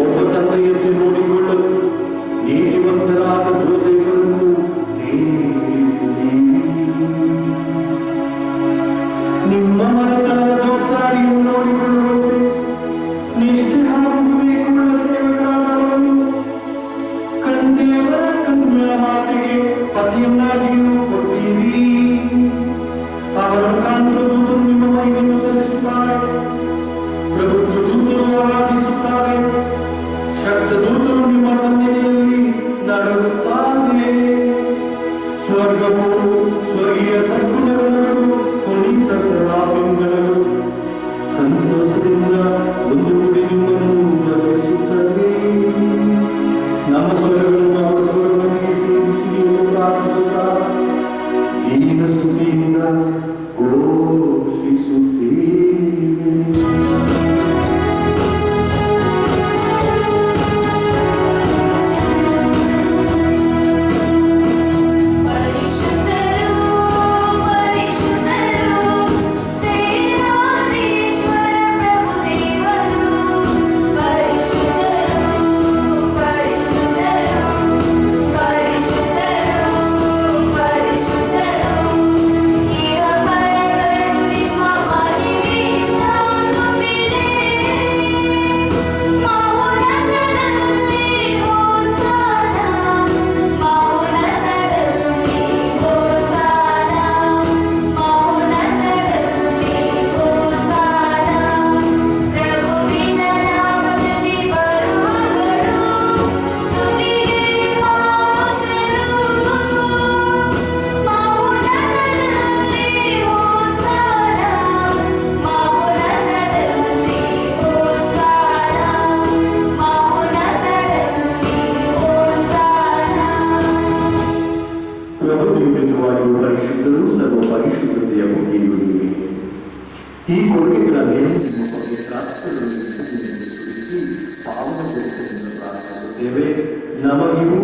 ಒಬ್ಬ ತಂದೆಯಂತೆ ನೋಡಿಕೊಳ್ಳಲು ನೀತಿವಂತರಾದ ಜೋಸೆಫರನ್ನು ನೇಮಿಸಿದ್ದೀರಿ. ನಿಮ್ಮ ಮನೆತನದ ಜವಾಬ್ದಾರಿಯನ್ನು ನೋಡಿಕೊಳ್ಳುವಂತೆ ನಿಷ್ಠೆ ಹಾಗೂ ವಿವೇಕವುಳ್ಳ ಸೇವಕರಾದವರನ್ನು ದೇವರ ಕನ್ಯಾ ಮಾತೆಗೆ ಪತಿಯನ್ನಾಗಿಯೂ ಕೊಟ್ಟಿರಿ. ಅವರ ಮುಖಾಂತರ ದೂತರು ನಿಮ್ಮ ಮಹಿಮೆಯನ್ನು ಸಲ್ಲಿಸುತ್ತಾರೆ, ಪ್ರಬುದ್ಧ ದೂತರು ಆರಾಧಿಸುತ್ತಾರೆ, ಶಕ್ತ ದೂತರು ನಿಮ್ಮ ಸನ್ನಿಧಿಯಲ್ಲಿ ನಡುಗುತ್ತಾರೆ. ಸ್ವರ್ಗವು ಸ್ವರ್ಗೀಯ ಸದ್ಗುಣಗಳು ಪುನೀತ ಸರಾಫಿಂಗಳು ಸಂತೋಷದಿಂದ ಒಂದು ಕೂಡಿ ನಿಮ್ಮನ್ನು ಭಜಿಸುತ್ತದೆ. ನಮ್ಮ ಸ್ವರಗಳನ್ನು ಅವರ ಸ್ವರಗಳಿಗೆ ಸೇರಿಸಿ ಎಂದು ಪ್ರಾರ್ಥಿಸುತ್ತಾ ದೀನ ಸ್ತುತಿಯಿಂದ ಘೋಷಿಸುತ್ತೇವೆ. ಪರಿಶುದ್ಧರು ಪರಿಶುದ್ಧರು ಸೇನಾಧೀಶ್ವರ ಪ್ರಭು ದೇವರು. ಪರಿಶುದ್ಧರು ಪರಿಶುದ್ಧರು ಪರಿಶುದ್ಧರು ಪರಿಶುದ್ಧರು. ಇಹ ಪರಗಳು ನಿಮ್ಮ ಮಹಿಮೆಯಿಂದ ತುಂಬಿದೆ. ಮಹೋನ್ನತದಲ್ಲಿ ಹೋಸನ ಮಹೋನ್ನತದಲ್ಲಿ ಹೋಸನ ಮಹೋನ್ನತದಲ್ಲಿ ಹೋಸನ. ಪ್ರಭುವಿನ ನಾಮದಲ್ಲಿ ಬರುವವರು ಸ್ತುತಿಗೆ ಪಾತ್ರರು. ಮಹೋನ್ನತದಲ್ಲಿ ಹೋಸನ ಮಹೋನ್ನತದಲ್ಲಿ ಹೋಸನ ಮಹೋನ್ನತದಲ್ಲಿ ಹೋಸನ. ಪ್ರಭು ನೀವು ನಿಜವಾಗಿಯೂ ಪರಿಶುದ್ಧರು, ಸರ್ವ ಪರಿಶುದ್ಧತೆಯ ಬಗೆಯೂ ಇವೆ. ಈ ಕೊಡುಗೆಗಳ ಮೇಲೆ ನಿಮ್ಮ ಪವಿತ್ರಾತ್ಮಗಳನ್ನು ಸುರಿಸಿ ಪಾವನಗೊಳಿಸುವುದೆಂದು ಪ್ರಾರ್ಥಿಸುತ್ತೇವೆ. ನಮಗಿಗೂ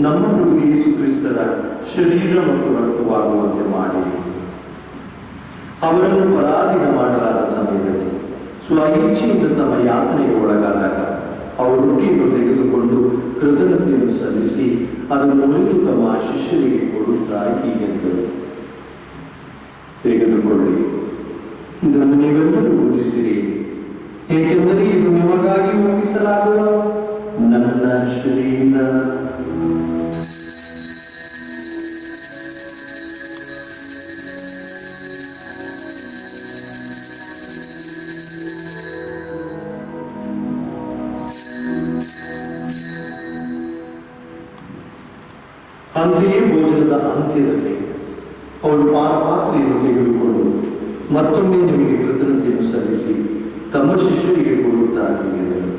ನಮ್ಮ ಪ್ರಭು ಯೇಸು ಕ್ರಿಸ್ತರ ಶರೀರ ಮತ್ತು ರಕ್ತವಾಗುವಂತೆ ಮಾಡಿ. ಅವರನ್ನು ಪರಾಧೀನ ಮಾಡಲಾದ ಸಮಯದಲ್ಲಿ ಸ್ವ ಇಚ್ಛೆಯಿಂದ ತಮ್ಮ ಯಾತನೆಗೆ ಒಳಗಾದಾಗ ಅವರು ರೊಟ್ಟಿಯನ್ನು ತೆಗೆದುಕೊಂಡು ಕೃತಜ್ಞತೆಯನ್ನು ಸಲ್ಲಿಸಿ ಅದನ್ನು ಮುರಿದು ತಮ್ಮ ಶಿಷ್ಯರಿಗೆ ಕೊಡುತ್ತಾ ಹೀಗೆಂದರು, ತೆಗೆದುಕೊಳ್ಳಿ, ಇದನ್ನು ನೀವೆಲ್ಲರೂ ಪೂಜಿಸಿರಿ, ಏಕೆಂದರೆ ಇದು ನಿಮಗಾಗಿ ಒಪ್ಪಿಸಲಾಗುವ ನನ್ನ ಶರೀರ. ಅಂತೆಯೇ ಭೋಜನದ ಅಂತ್ಯದಲ್ಲಿ ಅವರು ಪಾತ್ರೆಯನ್ನು ತೆಗೆದುಕೊಂಡು ಮತ್ತೊಮ್ಮೆ ನಿಮಗೆ ಕೃತಜ್ಞತೆಯನ್ನು ಸಲ್ಲಿಸಿ ತಮ್ಮ ಶಿಷ್ಯರಿಗೆ ಕೊಡುತ್ತಾ ಹೀಗೆಂದರು,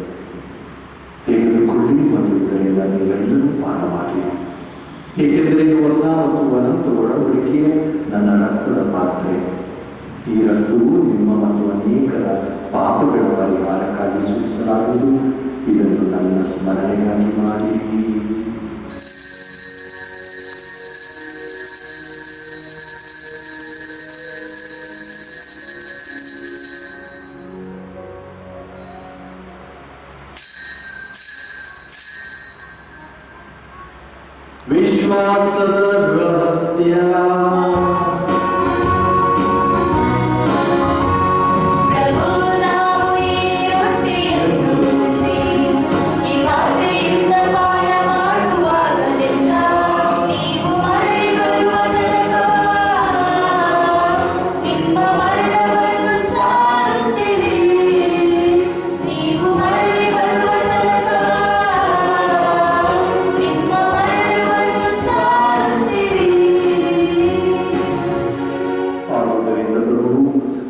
ತೆಗೆದುಕೊಳ್ಳಿ ಮತ್ತು ಇದರಿಂದ ನೀವೆಲ್ಲರೂ ಪಾನ ಮಾಡಿ, ಏಕೆಂದರೆ ಇದು ಹೊಸ ಮತ್ತು ಅನಂತ ಒಡಂಬಡಿಕೆಯ ನನ್ನ ರಕ್ತದ ಪಾತ್ರೆ. ಈ ರಕ್ತವು ನಿಮ್ಮ ಮತ್ತು ಅನೇಕರ ಪಾಪಗಳ ಪರಿಹಾರಕ್ಕಾಗಿ ಸುರಿಸಲಾಗುವುದು. ಇದನ್ನು ನನ್ನ ಸ್ಮರಣೆಗಾಗಿ ಮಾಡಿ. ವಿಶ್ವಾಸದ ರಹಸ್ಯ.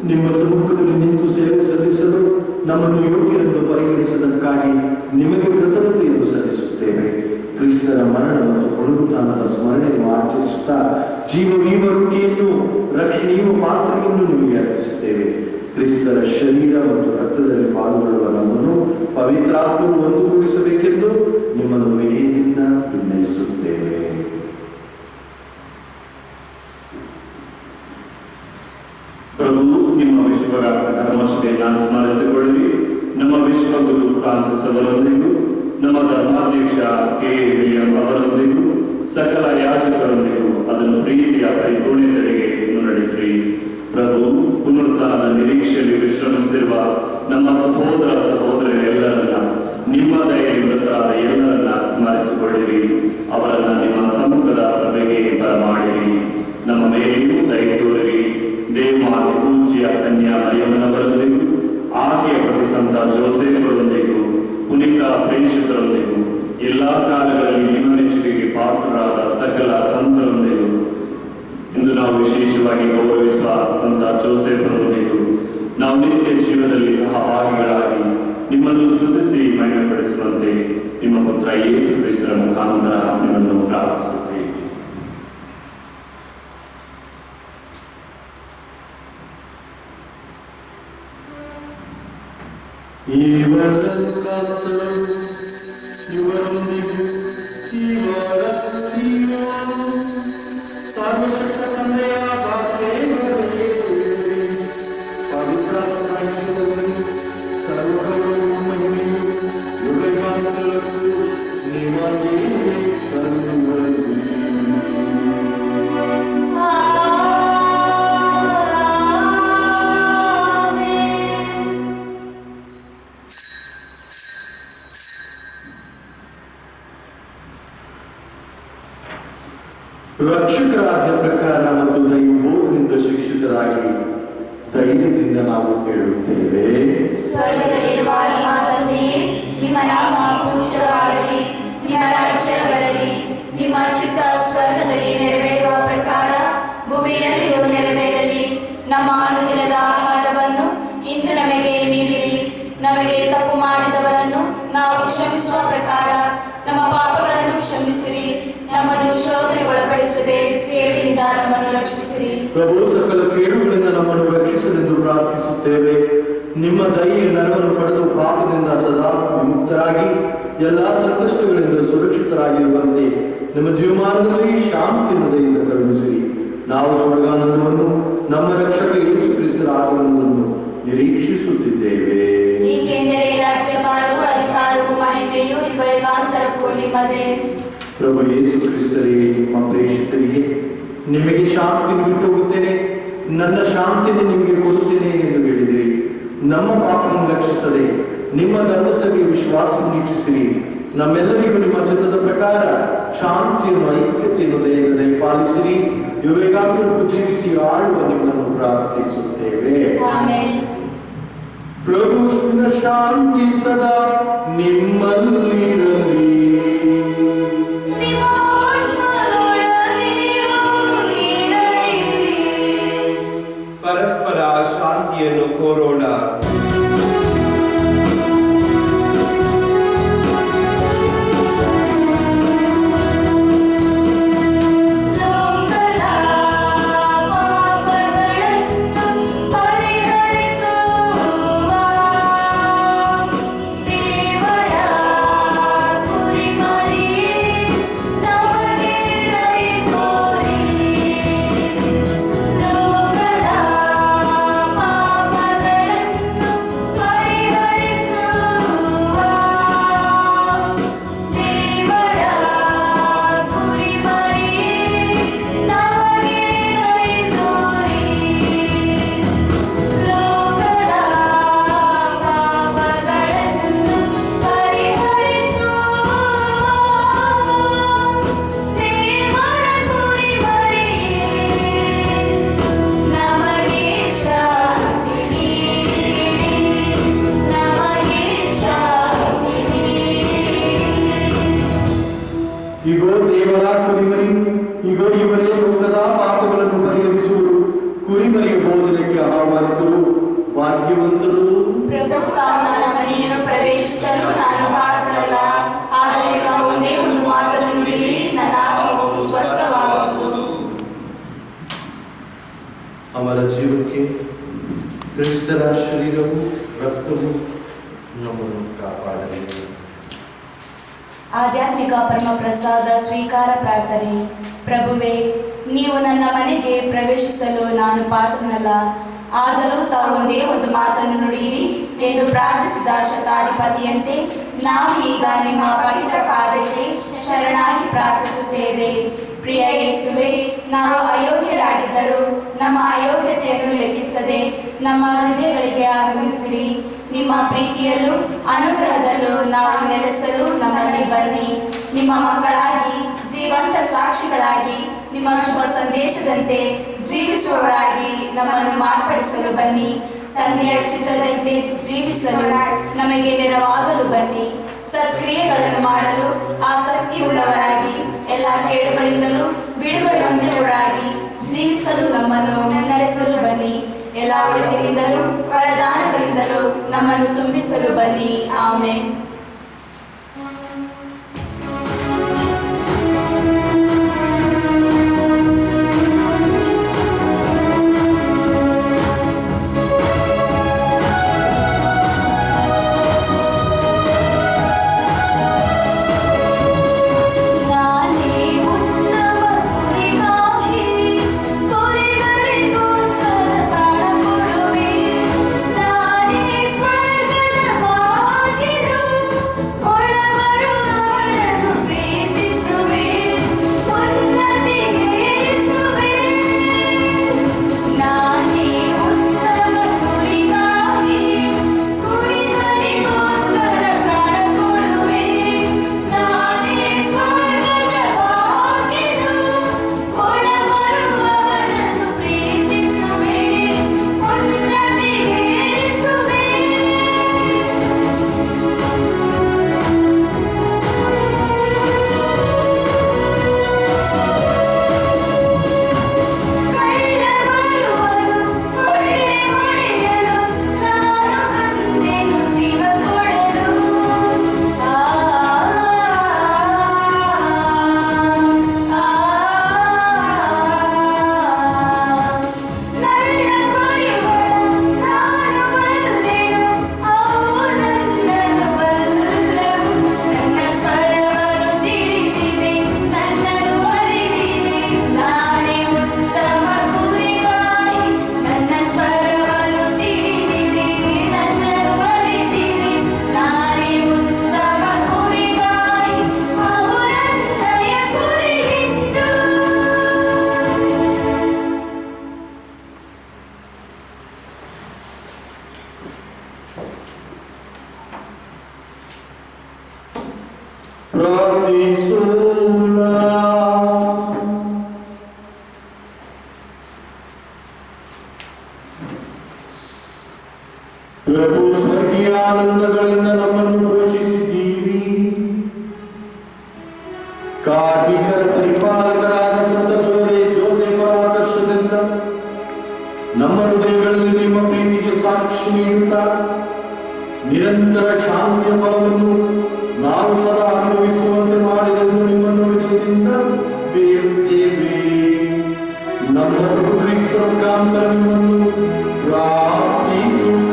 ನಿಮ್ಮ ಸಮ್ಮುಖದಲ್ಲಿ ನಿಂತು ಸೇವೆ ಸಲ್ಲಿಸಲು ನಮ್ಮನ್ನು ಯೋಗ್ಯರೆಂದು ಪರಿಗಣಿಸಿದ್ದಕ್ಕಾಗಿ ನಿಮಗೆ ಕೃತಜ್ಞತೆಯನ್ನು ಸಲ್ಲಿಸುತ್ತೇವೆ. ಕ್ರಿಸ್ತರ ಮರಣ ಮತ್ತು ಪುನರುತ್ಥಾನದ ಸ್ಮರಣೆಯನ್ನು ಆಚರಿಸುತ್ತಾ ಜೀವವೀವ ರೊಟ್ಟಿಯನ್ನು ರಕ್ಷಣೀಯ ಪಾತ್ರೆಯನ್ನು ನಿಮಗೆ ಅರ್ಪಿಸುತ್ತೇವೆ. ಕ್ರಿಸ್ತರ ಶರೀರ ಮತ್ತು ರಕ್ತದಲ್ಲಿ ಪಾಲ್ಗೊಳ್ಳುವ ನಮ್ಮನ್ನು ಪವಿತ್ರಾತ್ಮನು ಒಂದುಗೂಡಿಸಬೇಕೆಂದು ನಿಮ್ಮನ್ನು ವಿನಯದಿಂದ ವಿನಯಿಸುತ್ತೇವೆ. ಪ್ರಭು, ನಿಮ್ಮ ವಿಶ್ವರ ಧರ್ಮಸಭೆಯನ್ನು ಸ್ಮರಿಸಿಕೊಳ್ಳಿರಿ. ನಮ್ಮ ವಿಶ್ವಗುರು ಫ್ರಾನ್ಸಿಸ್ ಅವರೊಂದಿಗೂ, ನಮ್ಮ ಧರ್ಮಾಧ್ಯಕ್ಷ ಕೆ ವಿಲಿಯಂ ಅವರೊಂದಿಗೂ, ಸಕಲ ಯಾಜಕರೊಂದಿಗೂ ಅದನ್ನು ಪ್ರೀತಿಯ ಪರಿಪೂರ್ಣತೆಗೆ ಮುನ್ನಡೆಸಿರಿ. ಪ್ರಭು, ಪುನರುತ್ಥಾನದ ನಿರೀಕ್ಷೆಯಲ್ಲಿ ವಿಶ್ರಮಿಸುತ್ತಿರುವ ನಮ್ಮ ಸಹೋದರ ಸಹೋದರಿಯರೆಲ್ಲರನ್ನ, ನಿಮ್ಮ ದಯೆಯಲ್ಲಿ ಮೃತರಾದ ಎಲ್ಲರನ್ನ ಸ್ಮರಿಸಿಕೊಳ್ಳಿರಿ. ಅವರನ್ನ ನಿಮ್ಮ ಸಮ್ಮುಖದ ಪ್ರಭೆಗೆ ಬರಮಾಡಿರಿ. ನಮ್ಮ ಮೇಲೆಯೂ ದಯ ತೋರಿರಿ. ದೇವಮಾತೆ ಪೂಜ್ಯ ಕನ್ಯಾ ಮರಿಯಮ್ಮನವರೊಂದಿಗೂ, ಆಕೆಯ ಪತಿ ಸಂತ ಜೋಸೆಫರೊಂದಿಗೂ, ಪುನೀತ ಪ್ರೇಷಿತರೊಂದಿಗೂ, ಎಲ್ಲಾ ಕಾಲಗಳಲ್ಲಿ ನಿಮ್ಮ ಮೆಚ್ಚುಗೆಗೆ ಪಾತ್ರರಾದ ಸಕಲ ಸಂತರೊಂದಿಗೂ, ಇಂದು ನಾವು ವಿಶೇಷವಾಗಿ ಗೌರವಿಸುವ ಸಂತ ಜೋಸೆಫರೊಂದಿಗೂ ನಾವು ನಿತ್ಯ ಜೀವನದಲ್ಲಿ ಸಹಭಾಗಿಗಳಾಗಿ ನಿಮ್ಮನ್ನು ಸ್ತುತಿಸಿ ಮಹಿಮೆಪಡಿಸುವಂತೆ ನಿಮ್ಮ ಪುತ್ರ ಯೇಸು ಕ್ರಿಸ್ತರ ಮುಖಾಂತರ ನಿಮ್ಮನ್ನು ಪ್ರಾರ್ಥಿಸುತ್ತೇವೆ. ಇವರೊಂದಿಗೂ ಸರ್ವಶಕ್ತ ತಂದೆಯ ಸರ್ವಗೌರವ ಮಹಿಮೆಯು ಯುಗಯುಗಾಂತರಕ್ಕೂ ನಿಮಗೆ ಸಲ್ಲುವುದು. ರಕ್ಷಕರ ಆಜ್ಞೆ ಪ್ರಕಾರ ಮತ್ತು ದೈವಬೋಧನೆಯಿಂದ ಶಿಕ್ಷಿತರಾಗಿ ಧೈರ್ಯದಿಂದ ನಾವು ಹೇಳುತ್ತೇವೆ, ಸ್ವರ್ಗದಲ್ಲಿರುವ ನಿಮ್ಮ ತಂದೆಯೇ, ನಿಮ್ಮ ನಾಮ ಪೂಜಿತವಾಗಲಿ, ನಿಮ್ಮ ರಾಜ್ಯ ಬರಲಿ, ನಿಮ್ಮ ಚಿತ್ತ ಸ್ವರ್ಗದಲ್ಲಿ ನೆರವೇರುವ ಪ್ರಕಾರ ಭೂಮಿಯಲ್ಲಿಯೂ ನೆರವೇರಲಿ. ನಮ್ಮ ಅನುದಿನದ ಆಹಾರವನ್ನು ಇಂದು ನಮಗೆ ನೀಡಿರಿ. ನಮಗೆ ತಪ್ಪು ಮಾಡಿದವರನ್ನು ನಾವು ಕ್ಷಮಿಸುವ ಪ್ರಕಾರ ನಮ್ಮ ಪಾಪಗಳನ್ನು ಕ್ಷಮಿಸಿರಿ. ನಮ್ಮನ್ನು ಶೋಧನೆಗೊಳಪಡಿಸದೆ ಕೇಡಿನಿಂದ ನಮ್ಮನ್ನು ರಕ್ಷಿಸಿರಿ. ಪ್ರಭು, ಸಕಲ ಕೇಡುಗಳಿಂದ ನಮ್ಮನ್ನು ರಕ್ಷಿಸಲೆಂದು ಪ್ರಾರ್ಥಿಸುತ್ತೇವೆ. ನಿಮ್ಮ ದಯೆಯ ನೆರವನ್ನು ಪಡೆದು ಪಾಪದಿಂದ ಸದಾ ವಿಮುಕ್ತರಾಗಿ ಎಲ್ಲಾ ಸಂಕಷ್ಟಗಳಿಂದ ಸುರಕ್ಷಿತರಾಗಿರುವಂತೆ ನಿಮ್ಮ ಜೀವಮಾನದಲ್ಲಿ ಶಾಂತಿಯನ್ನು ದಯೆಯಿಂದ ಕರುಣಿಸಿರಿ. ನಾವು ಸ್ವರ್ಗಾನಂದವನ್ನು, ನಮ್ಮ ರಕ್ಷಕ ಯೇಸು ಕ್ರಿಸ್ತರ ಆಗಮನವನ್ನು ನಿರೀಕ್ಷಿಸುತ್ತಿದ್ದೇವೆ. ಏಕೆಂದರೆ ರಾಜ್ಯಭಾರವು, ಅಧಿಕಾರವು, ಮಹಿಮೆಯು ಯುಗಯುಗಾಂತರಕ್ಕೂ ನಿಮ್ಮದೇ. ಪ್ರಭು ಯೇಸು ಕ್ರಿಸ್ತರಿಗೆ, ನಿಮ್ಮ ಪ್ರೇಷಿತರಿಗೆ, ನಿಮಗೆ ಶಾಂತಿಯನ್ನು ಬಿಟ್ಟು ಹೋಗುತ್ತೇನೆ, ನನ್ನ ಶಾಂತಿಯನ್ನು ನಿಮಗೆ ಕೊಡುತ್ತೇನೆ ಎಂದು ಹೇಳಿದಿರಿ. ನಮ್ಮ ಪಾಪವನ್ನು ಲಕ್ಷಿಸದೆ ನಿಮ್ಮ ಧರ್ಮಸಭೆಗೆ ವಿಶ್ವಾಸವನ್ನು ನೀಕ್ಷಿಸಿರಿ. ನಮ್ಮೆಲ್ಲರಿಗೂ ನಿಮ್ಮ ಚಿತ್ತದ ಪ್ರಕಾರ ಶಾಂತಿಯನ್ನು, ಐಕ್ಯತೆಯನ್ನು ದಯೆಯಿಂದ ದಯಪಾಲಿಸಿರಿ. ಯುಗಯುಗಾಂತರಕ್ಕೂ ಜೀವಿಸಿ ಆಳುವ ನಿಮ್ಮನ್ನು ಪ್ರಾರ್ಥಿಸುತ್ತೇವೆ. ಆಮೆನ್. ಪ್ರಭುವಿನ ಶಾಂತಿ ಸದಾ ನಿಮ್ಮಲ್ಲಿರಲಿ. ನಿಮ್ಮ ಆತ್ಮದೊಂದಿಗೂ ದೇವರ ಕುರಿಮರಿ, ಇಗೋ ಇವರೇ ಲೋಕದ ಪಾಪಗಳನ್ನು ಪರಿಹರಿಸುವರು. ಕುರಿಮರಿಯ ಭೋಜನಕ್ಕೆ ಆಹ್ವಾನಿತರು ಭಾಗ್ಯವಂತರು. ಪ್ರಭು ತಾವು ನನ್ನ ಮನೆಯನ್ನು ಪ್ರವೇಶಿಸಲು ನಾನು ಪಾತ್ರನಲ್ಲ, ಆದರೆ ತಾವು ಒಂದೇ ಒಂದು ಮಾತನ್ನು ನುಡಿಯಿರಿ, ನನ್ನ ಆತ್ಮವು ಸ್ವಸ್ಥವಾಗುವುದು. ಅಮರ ಜೀವಕ್ಕೆ ಕ್ರಿಸ್ತರ ಶರೀರವು ರಕ್ತವು ನಮ್ಮನ್ನು ಕಾಪಾಡಲಿ. ಆಧ್ಯಾತ್ಮಿಕ ಪರಮ ಪ್ರಸಾದ ಸ್ವೀಕಾರ ಪ್ರಾರ್ಥನೆ. ಪ್ರಭುವೇ, ನೀವು ನನ್ನ ಮನೆಗೆ ಪ್ರವೇಶಿಸಲು ನಾನು ಪಾತ್ರನಲ್ಲ, ಆದರೂ ತಾವು ಒಂದೇ ಒಂದು ಮಾತನ್ನು ನುಡಿಯಿರಿ ಎಂದು ಪ್ರಾರ್ಥಿಸಿದ ಶತಾಧಿಪತಿಯಂತೆ ನಾವು ಈಗ ನಿಮ್ಮ ಪವಿತ್ರ ಪಾದಕ್ಕೆ ಶರಣಾಗಿ ಪ್ರಾರ್ಥಿಸುತ್ತೇವೆ. ಪ್ರಿಯ ಯೇಸುವೆ, ನಾವು ಅಯೋಗ್ಯರಾಗಿದ್ದರೂ ನಮ್ಮ ಅಯೋಗ್ಯತೆಯನ್ನು ಲೆಕ್ಕಿಸದೆ ನಮ್ಮ ಹೃದಯಗಳಿಗೆ ಆಗಮಿಸಿರಿ. ನಿಮ್ಮ ಪ್ರೀತಿಯಲ್ಲೂ ಅನುಗ್ರಹದಲ್ಲೂ ನಾವು ನೆಲೆಸಲು ನಮ್ಮಲ್ಲಿ ಬನ್ನಿ. ನಿಮ್ಮ ಮಕ್ಕಳಾಗಿ ಜೀವಂತ ಸಾಕ್ಷಿಗಳಾಗಿ ನಿಮ್ಮ ಶುಭ ಸಂದೇಶದಂತೆ ಜೀವಿಸುವವರಾಗಿ ನಮ್ಮನ್ನು ಮಾರ್ಪಡಿಸಲು ಬನ್ನಿ. ತಂದೆಯ ಚಿತ್ತದಂತೆ ಜೀವಿಸಲು ನಮಗೆ ನೆರವಾಗಲು ಬನ್ನಿ. ಸತ್ಕ್ರಿಯೆಗಳನ್ನು ಮಾಡಲು ಆಸಕ್ತಿಯುಳ್ಳವರಾಗಿ ಎಲ್ಲ ಕೇಡುಗಳಿಂದಲೂ ಬಿಡುಗಡೆ ಹೊಂದಿದವರಾಗಿ ಜೀವಿಸಲು ನಮ್ಮನ್ನು ಮುನ್ನಡೆಸಲು ಬನ್ನಿ. ಎಲ್ಲ ಒಳಿತಿನಿಂದಲೂ ವರದಾನಗಳಿಂದಲೂ ನಮ್ಮನ್ನು ತುಂಬಿಸಲು ಬನ್ನಿ. ಆಮೆನ್. ಪ್ರಭು, ಸ್ವರ್ಗೀಯ ಆನಂದಗಳಿಂದ ನಮ್ಮನ್ನು ಪೋಷಿಸಿದ್ದೀರಿ. ಕಾರ್ಮಿಕರ ಪರಿಪಾಲಕರಾದ ಸಂತ ಜೋಸೆಫರ ಆದರ್ಶದಿಂದ ನಮ್ಮ ಹೃದಯಗಳಲ್ಲಿ ನಿಮ್ಮ ಪ್ರೀತಿಗೆ ಸಾಕ್ಷಿ ನೀಡುತ್ತಾ ನಿರಂತರ ಶಾಂತಿಯ ಫಲವನ್ನು ನಾವು ಸದಾ ಅನುಭವಿಸುವಂತೆ ಮಾಡಿದೆಂದು ನಿಮ್ಮನ್ನು ವಿನಯದಿಂದ ಬೇಡುತ್ತೇವೆ. ನಮ್ಮ ಪ್ರಭು ಕ್ರಿಸ್ತರ ಮುಖಾಂತರ ನಿಮ್ಮನ್ನು ಪ್ರಾರ್ಥಿಸುತ್ತೇವೆ.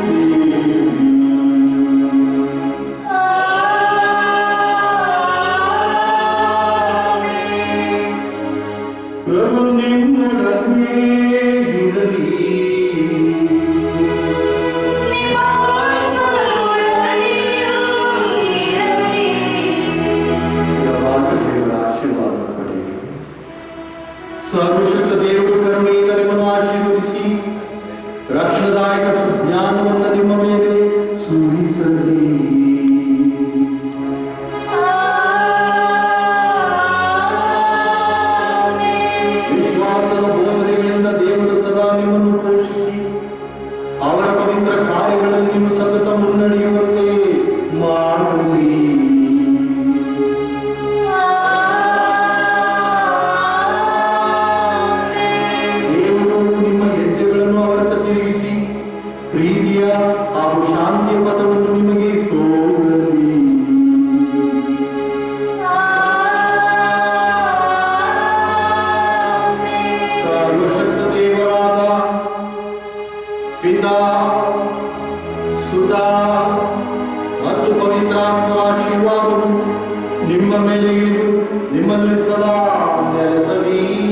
ಪ್ರಭು ನಿಮ್ಮೊಡನೆ ಇರಲಿ. ಆಶೀರ್ವಾದ ಪಡೆಯಿರಿ. ಸರ್ವಶಕ್ತ ದೇವರು ಕರುಣೆಯಿಂದ ನಿಮ್ಮನ್ನು ಆಶೀರ್ವದಿಸಿ ರಕ್ಷಣದಾಯಕ ಸುಜ್ಞಾನವನ್ನು ನಿಮ್ಮ ಮೇಲೆ ಸುರಿಸಲಿ. ವಿಶ್ವಾಸದ ಬೋಧನೆಗಳಿಂದ ದೇವರು ಸದಾ ನಿಮ್ಮನ್ನು ಪೋಷಿಸಿ ಅವರ ಪವಿತ್ರ ಕಾರ್ಯಗಳಲ್ಲಿ ನೀವು ಸತತ ಮುನ್ನಡೆಯುವಂತೆ ಮಾಡಲಿ. ಸದಾ ನೆಲೆಸಲಿ.